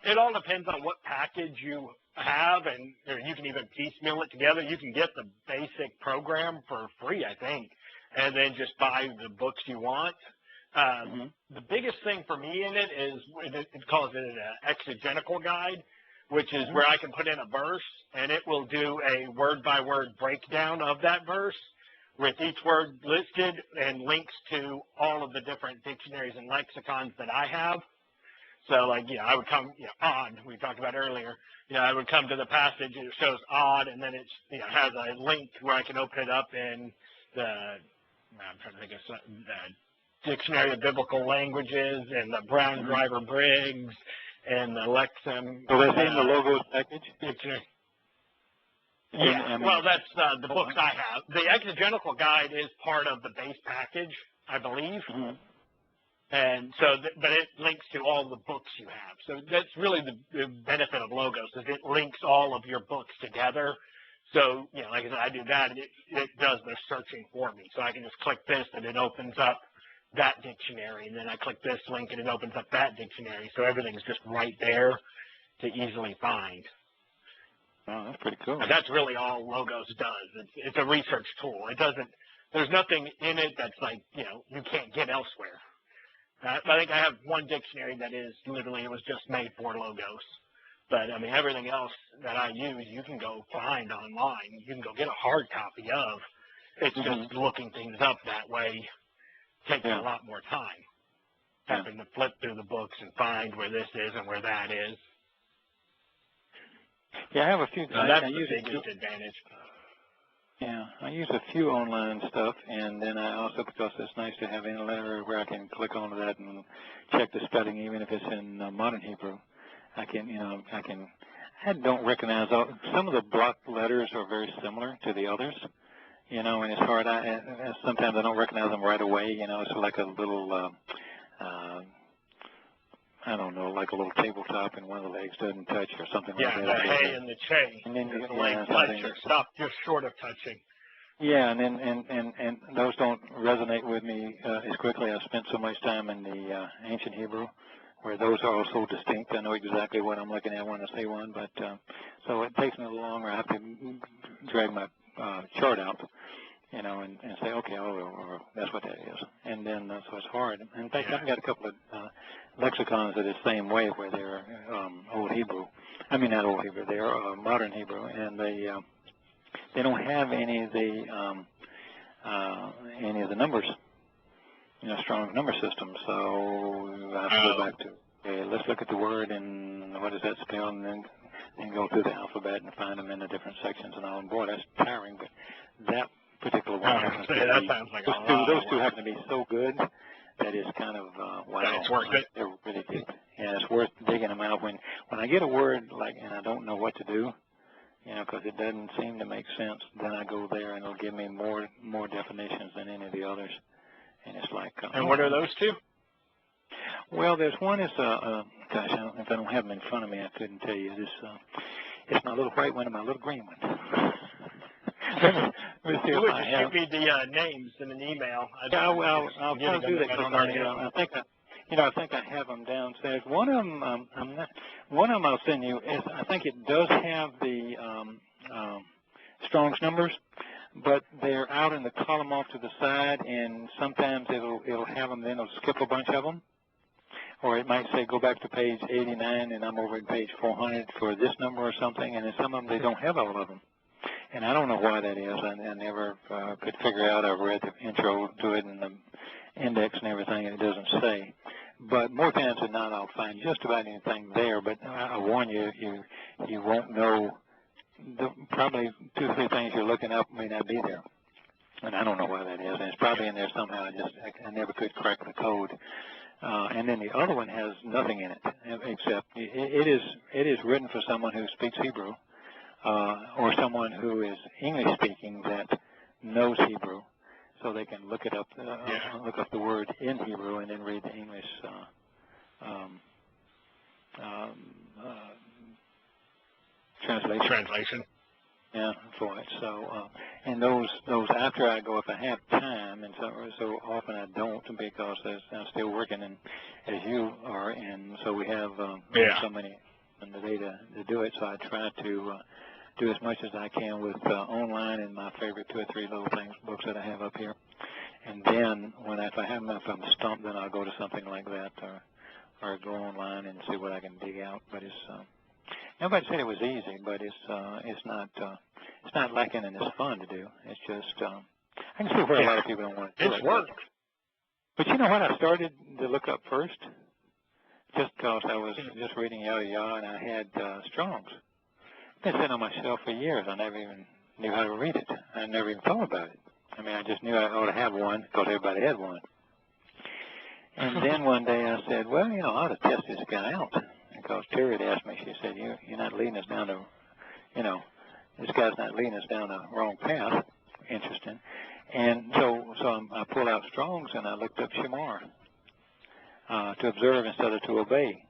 It all depends on what package you have, and you can even piecemeal it together. You can get the basic program for free, I think, and then just buy the books you want. The biggest thing for me in it is it calls it an exegetical guide, which is where I can put in a verse, and it will do a word-by-word breakdown of that verse with each word listed and links to all of the different dictionaries and lexicons that I have. So, like, I would come, odd, we talked about earlier. I would come to the passage, and it shows odd, and then it has a link where I can open it up in I'm trying to think of the Dictionary of Biblical Languages and the Brown Driver Briggs and the Lexham. So that's in the logos package? Dictionary. Yeah, well, that's the books I have. The exegetical guide is part of the base package, I believe. And so, but it links to all the books you have. So that's really the benefit of logos, is it links all of your books together. So, like I said, I do that, and it does the searching for me. So I can just click this, and it opens up that dictionary, and then I click this link, and it opens up that dictionary. So everything's just right there to easily find. Oh, that's pretty cool. And that's really all Logos does. It's a research tool. There's nothing in it that's like, you can't get elsewhere. I think I have one dictionary that is literally, it was just made for Logos. But, I mean, everything else that I use, you can go find online. You can go get a hard copy of. It's just looking things up that way takes a lot more time. Having to flip through the books and find where this is and where that is. Yeah, I have a few. That's the biggest advantage. Yeah, I use a few online stuff, and then I also, because it's nice to have interlinear where I can click onto that and check the spelling, even if it's in modern Hebrew. I don't recognize some of the block letters are very similar to the others, and it's hard. Sometimes I don't recognize them right away. It's like a little, I don't know, like a little tabletop, and one of the legs doesn't touch or something like that. Yeah, the hay and the che. And then the leg fletcher, stop just short of touching. Yeah, and those don't resonate with me as quickly. I spent so much time in the ancient Hebrew, where those are all so distinct. I know exactly what I'm looking at when I say one, but so it takes me a little longer. I have to drag my chart out, and say, okay, oh, that's what that is. And then, so it's hard. In fact, I've got a couple of lexicons that are the same way, where they're Old Hebrew. I mean, not Old Hebrew, they're modern Hebrew, and they don't have any of the numbers, strong number system. So I have to go back to, okay, let's look at the word and what does that spell, and then go through the alphabet and find them in the different sections and all. And boy, that's tiring, but that particular one, that sounds like those two happen to be so good that it's kind of, wow. It's worth it. They're really deep. Yeah, it's worth digging them out. When I get a word, and I don't know what to do, because it doesn't seem to make sense, then I go there and it'll give me more definitions than any of the others. And it's like... and what are those two? Well, there's one is, gosh, if I don't have them in front of me, I couldn't tell you. It's my little white one and my little green one. Let me see if I have. Shoot me the names in an email. I'll probably do that. I think I have them downstairs. One of them I'll send you. I think it does have the Strong's numbers, but they're out in the column off to the side, and sometimes it'll have them. Then it'll skip a bunch of them, or it might say go back to page 89, and I'm over at page 400 for this number or something. And then some of them they don't have all of them. and I don't know why that is. I never could figure out. I've read the intro to it and the index and everything, and it doesn't say. But more times than not, I'll find just about anything there. But I warn you, you won't know. Probably 2 or 3 things you're looking up may not be there, and I don't know why that is. And it's probably in there somehow. I never could crack the code. And then the other one has nothing in it except it is written for someone who speaks Hebrew or someone who is English speaking that knows Hebrew, so they can look it up, look up the word in Hebrew and then read the English translation. Yeah, for it. So, and those after I go, if I have time, and so often I don't because I'm still working, and as you are, and so we have so many in the day to do it. So I try to do as much as I can with online and my favorite 2 or 3 little books that I have up here. And then if I'm stumped, then I'll go to something like that, or go online and see what I can dig out. But it's nobody said it was easy, but it's not lacking and it's fun to do. It's just I can see where a lot of people don't want to do it. It's work. But you know what I started to look up first? Just because I was just reading Yada Yahweh and I had Strong's. It's been sitting on my shelf for years. I never even knew how to read it. I never even thought about it. I mean, I just knew I ought to have one because everybody had one. And then one day I said, well, I ought to test this guy out. Because Terry had asked me, she said, you're not leading us down this guy's not leading us down the wrong path. Interesting. And so I pulled out Strong's and I looked up Shamar, to observe instead of to obey.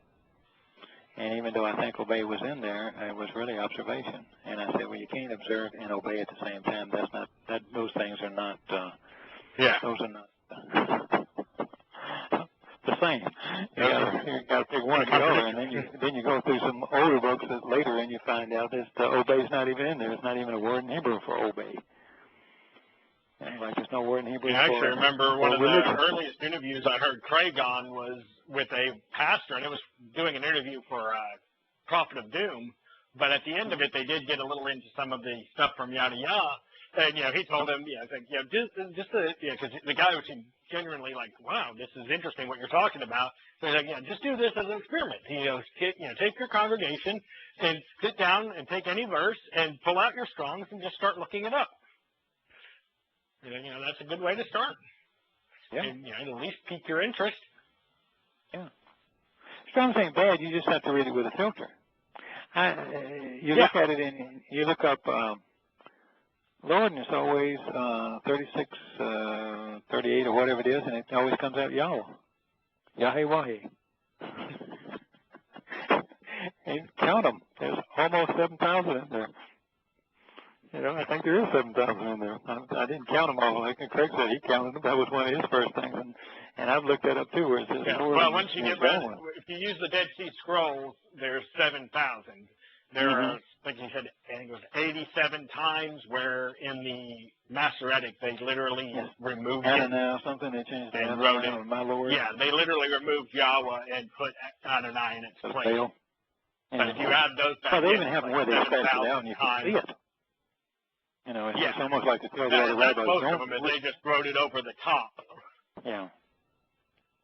And even though I think obey was in there, it was really observation. And I said, well, you can't observe and obey at the same time. Those things are not, those are not the same. You got to pick one or the other, and then you go through some older books later, and you find out that the obey's not even in there. There's not even a word in Hebrew for obey. And like there's no word in Hebrew. I actually remember one of the earliest interviews I heard Craig on was with a pastor, and it was doing an interview for Prophet of Doom. But at the end of it, they did get a little into some of the stuff from Yada Yahweh. And, he told him, because the guy was genuinely like, wow, this is interesting what you're talking about. So he's like, just do this as an experiment. Take your congregation and sit down and take any verse and pull out your Strongs and just start looking it up. That's a good way to start. Yeah. And, at least pique your interest. Yeah. Strong's ain't bad. You just have to read it with a filter. Look at it and you look up Lord, and it's always 36, 38, or whatever it is, and it always comes out Yahweh. Yahowah. And count them. There's almost 7,000 in there. I think there is 7,000 in there. I didn't count them all. Like Craig said, he counted them. That was one of his first things. And I've looked that up, too, where it says well, once you get rid of it, if you use the Dead Sea Scrolls, there's 7,000. There are, like you said, I think it was 87 times where in the Masoretic they literally removed it. Adonai, something they changed and wrote it. My Lord. Yeah, they literally removed Yahweh and put Adonai in its place. But if you add those back they even have them where they scratch it out and you can see it. It's almost like to tell the other rabbis. Most of them, they just wrote it over the top. Yeah.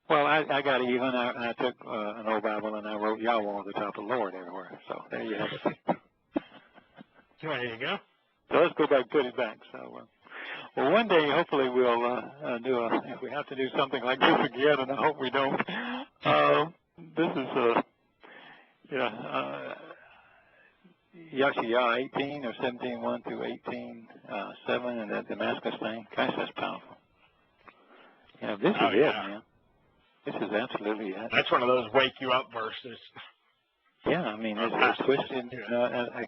Well, I got even. I took an old Bible and I wrote Yahweh on the top of Lord everywhere. So there you have it. There you go. So let's go back, put it back. So, well, one day hopefully we'll if we have to do something like this again, and I hope we don't. This is Yashiyah 18 or 17:1 through 18:7, and that Damascus thing. Gosh, that's powerful. This is it, man. This is absolutely it. That's one of those wake you up verses. Yeah, I mean, it's twisted. I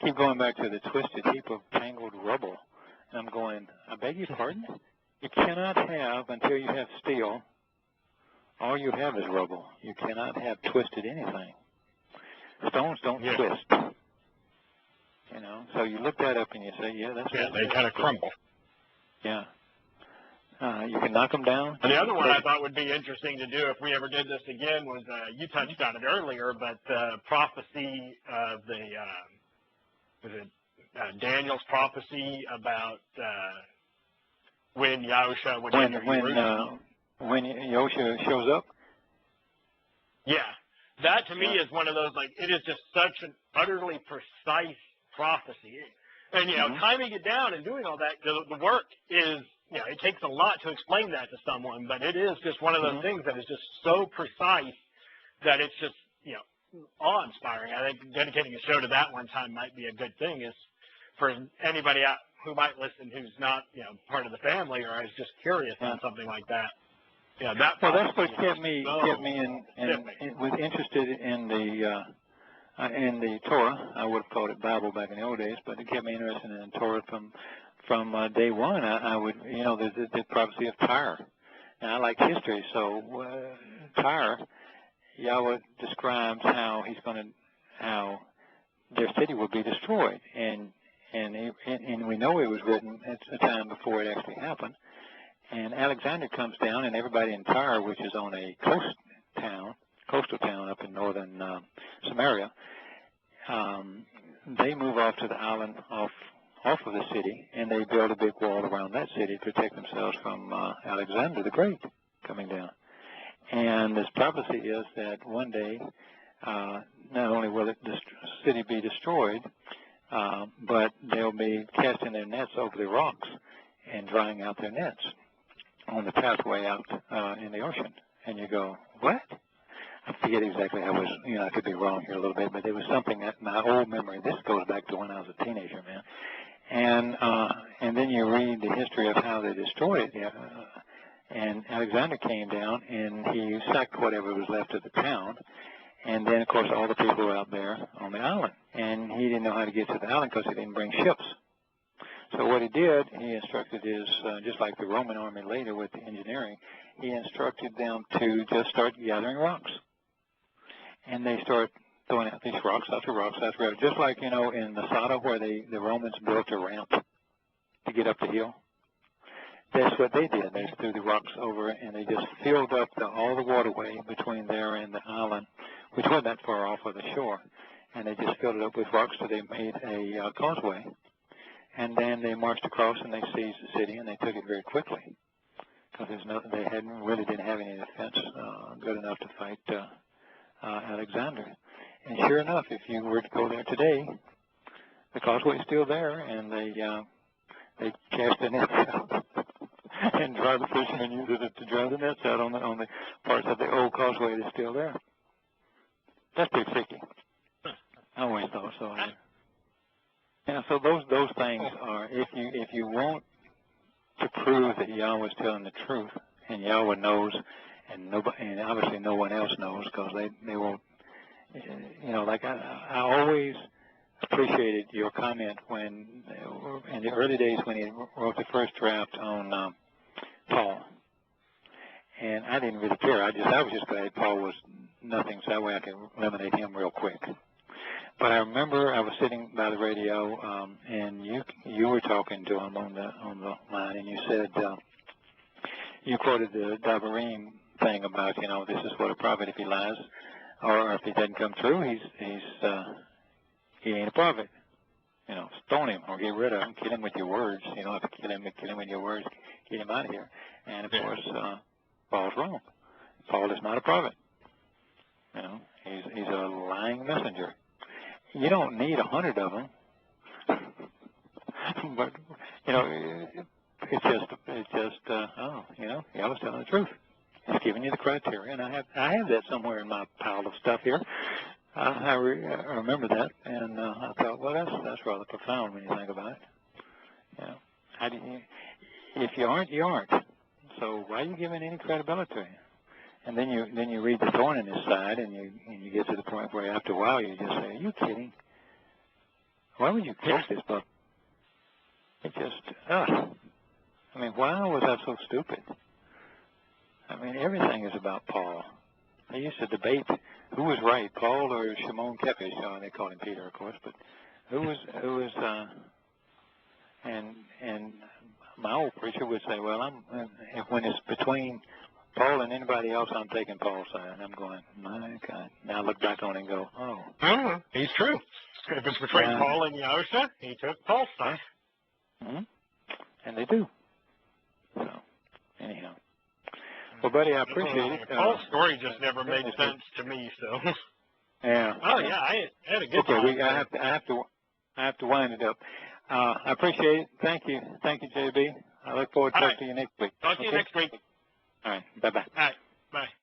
keep going back to the twisted heap of tangled rubble. And I'm going, I beg your pardon? You cannot have, until you have steel, all you have is rubble. You cannot have twisted anything. Stones don't twist. So you look that up and you say, that's right. They kind of crumble. Yeah. You can knock them down. And the other one I thought would be interesting to do if we ever did this again was, you touched on it earlier, but prophecy of the, Daniel's prophecy about when Yahusha would enter Jerusalem. When Yahusha shows up? Yeah. That to me is one of those, like, it is just such an utterly precise prophecy. And, you know, timing it down and doing all that, the work is, you know, it takes a lot to explain that to someone, but it is just one of those things that is just so precise that it's just, you know, awe-inspiring. I think dedicating a show to that one time might be a good thing, is for anybody out who might listen who's not, you know, part of the family or is just curious on something like that. Yeah, that's what kept me was interested in the Torah. I would have called it Bible back in the old days, but it kept me interested in Torah from day one. I would, you know, the prophecy of Towrah. And I like history, so Towrah, Yahweh describes how how their city will be destroyed, and we know it was written at a time before it actually happened. And Alexander comes down, and everybody in Towrah, which is on a coastal town up in northern Samaria, they move off to the island off of the city, and they build a big wall around that city to protect themselves from Alexander the Great coming down. And this prophecy is that one day, not only will the city be destroyed, but they'll be casting their nets over the rocks and drying out their nets on the pathway out in the ocean. And you go, what? I forget exactly how it was, you know, I could be wrong here a little bit, but there was something that my old memory, this goes back to when I was a teenager, man. And then you read the history of how they destroyed it. And Alexander came down, and he sacked whatever was left of the town. And then, of course, all the people were out there on the island. And he didn't know how to get to the island because he didn't bring ships. So what he did, he instructed his, just like the Roman army later with the engineering, he instructed them to just start gathering rocks. And they start throwing out these rocks after rocks after rocks, just like, you know, in Masada where the Romans built a ramp to get up the hill. That's what they did. They threw the rocks over, and they just filled up all the waterway between there and the island, which wasn't that far off of the shore. And they just filled it up with rocks so they made a causeway. And then they marched across, and they seized the city, and they took it very quickly because they didn't have any defense good enough to fight Alexander. And sure enough, if you were to go there today, the causeway is still there, and they cast the nets out and dry the fishermen used it to dry the nets out on the parts of the old causeway that's still there. That's pretty freaky. I always thought so. Yeah, so those things are, if you want to prove that Yahweh's telling the truth, and Yahweh knows, and obviously no one else knows, because they won't, you know, like I always appreciated your comment when, in the early days when he wrote the first draft on Paul, and I didn't really care. I was just glad Paul was nothing, so that way I could eliminate him real quick. But I remember I was sitting by the radio, and you were talking to him on the line, and you said you quoted the Devarim thing about, you know, this is what a prophet, if he lies or if he doesn't come true, he ain't a prophet. You know, stone him or get rid of him, kill him with your words. You know, if you kill him with your words, get him out of here. And of course, Paul's wrong. Paul is not a prophet. You know, he's a lying messenger. You don't need 100 of them, but you know, it's just you know, I was telling the truth. He's giving you the criteria, and I have that somewhere in my pile of stuff here. I remember that, and I thought, well, that's rather profound when you think about it. You know, if you aren't, you aren't. So why are you giving any credibility to him? And then you read the thorn in his side, and you get to the point where after a while you just say, are you kidding? Why would you quote this book? It just, I mean, why was I so stupid? I mean, everything is about Paul. They used to debate who was right, Paul or Shimon Kepish. Oh, they called him Peter, of course, but who was, and my old preacher would say, well, when it's between Paul and anybody else, I'm taking Paul's side. And I'm going, my God. Now I look back on it and go, oh. Mm-hmm. He's true. If it's between Paul and Yahusha, he took Paul's side. Mm-hmm. And they do. So, anyhow. Well, buddy, I appreciate it. Paul's story just never made sense to me, so. Yeah. Oh, yeah, I had a good time. Okay, I have to wind it up. I appreciate it. Thank you. Thank you, JB. I look forward to talking to you next week. Talk to you next week. All right. Bye-bye. All right. Bye.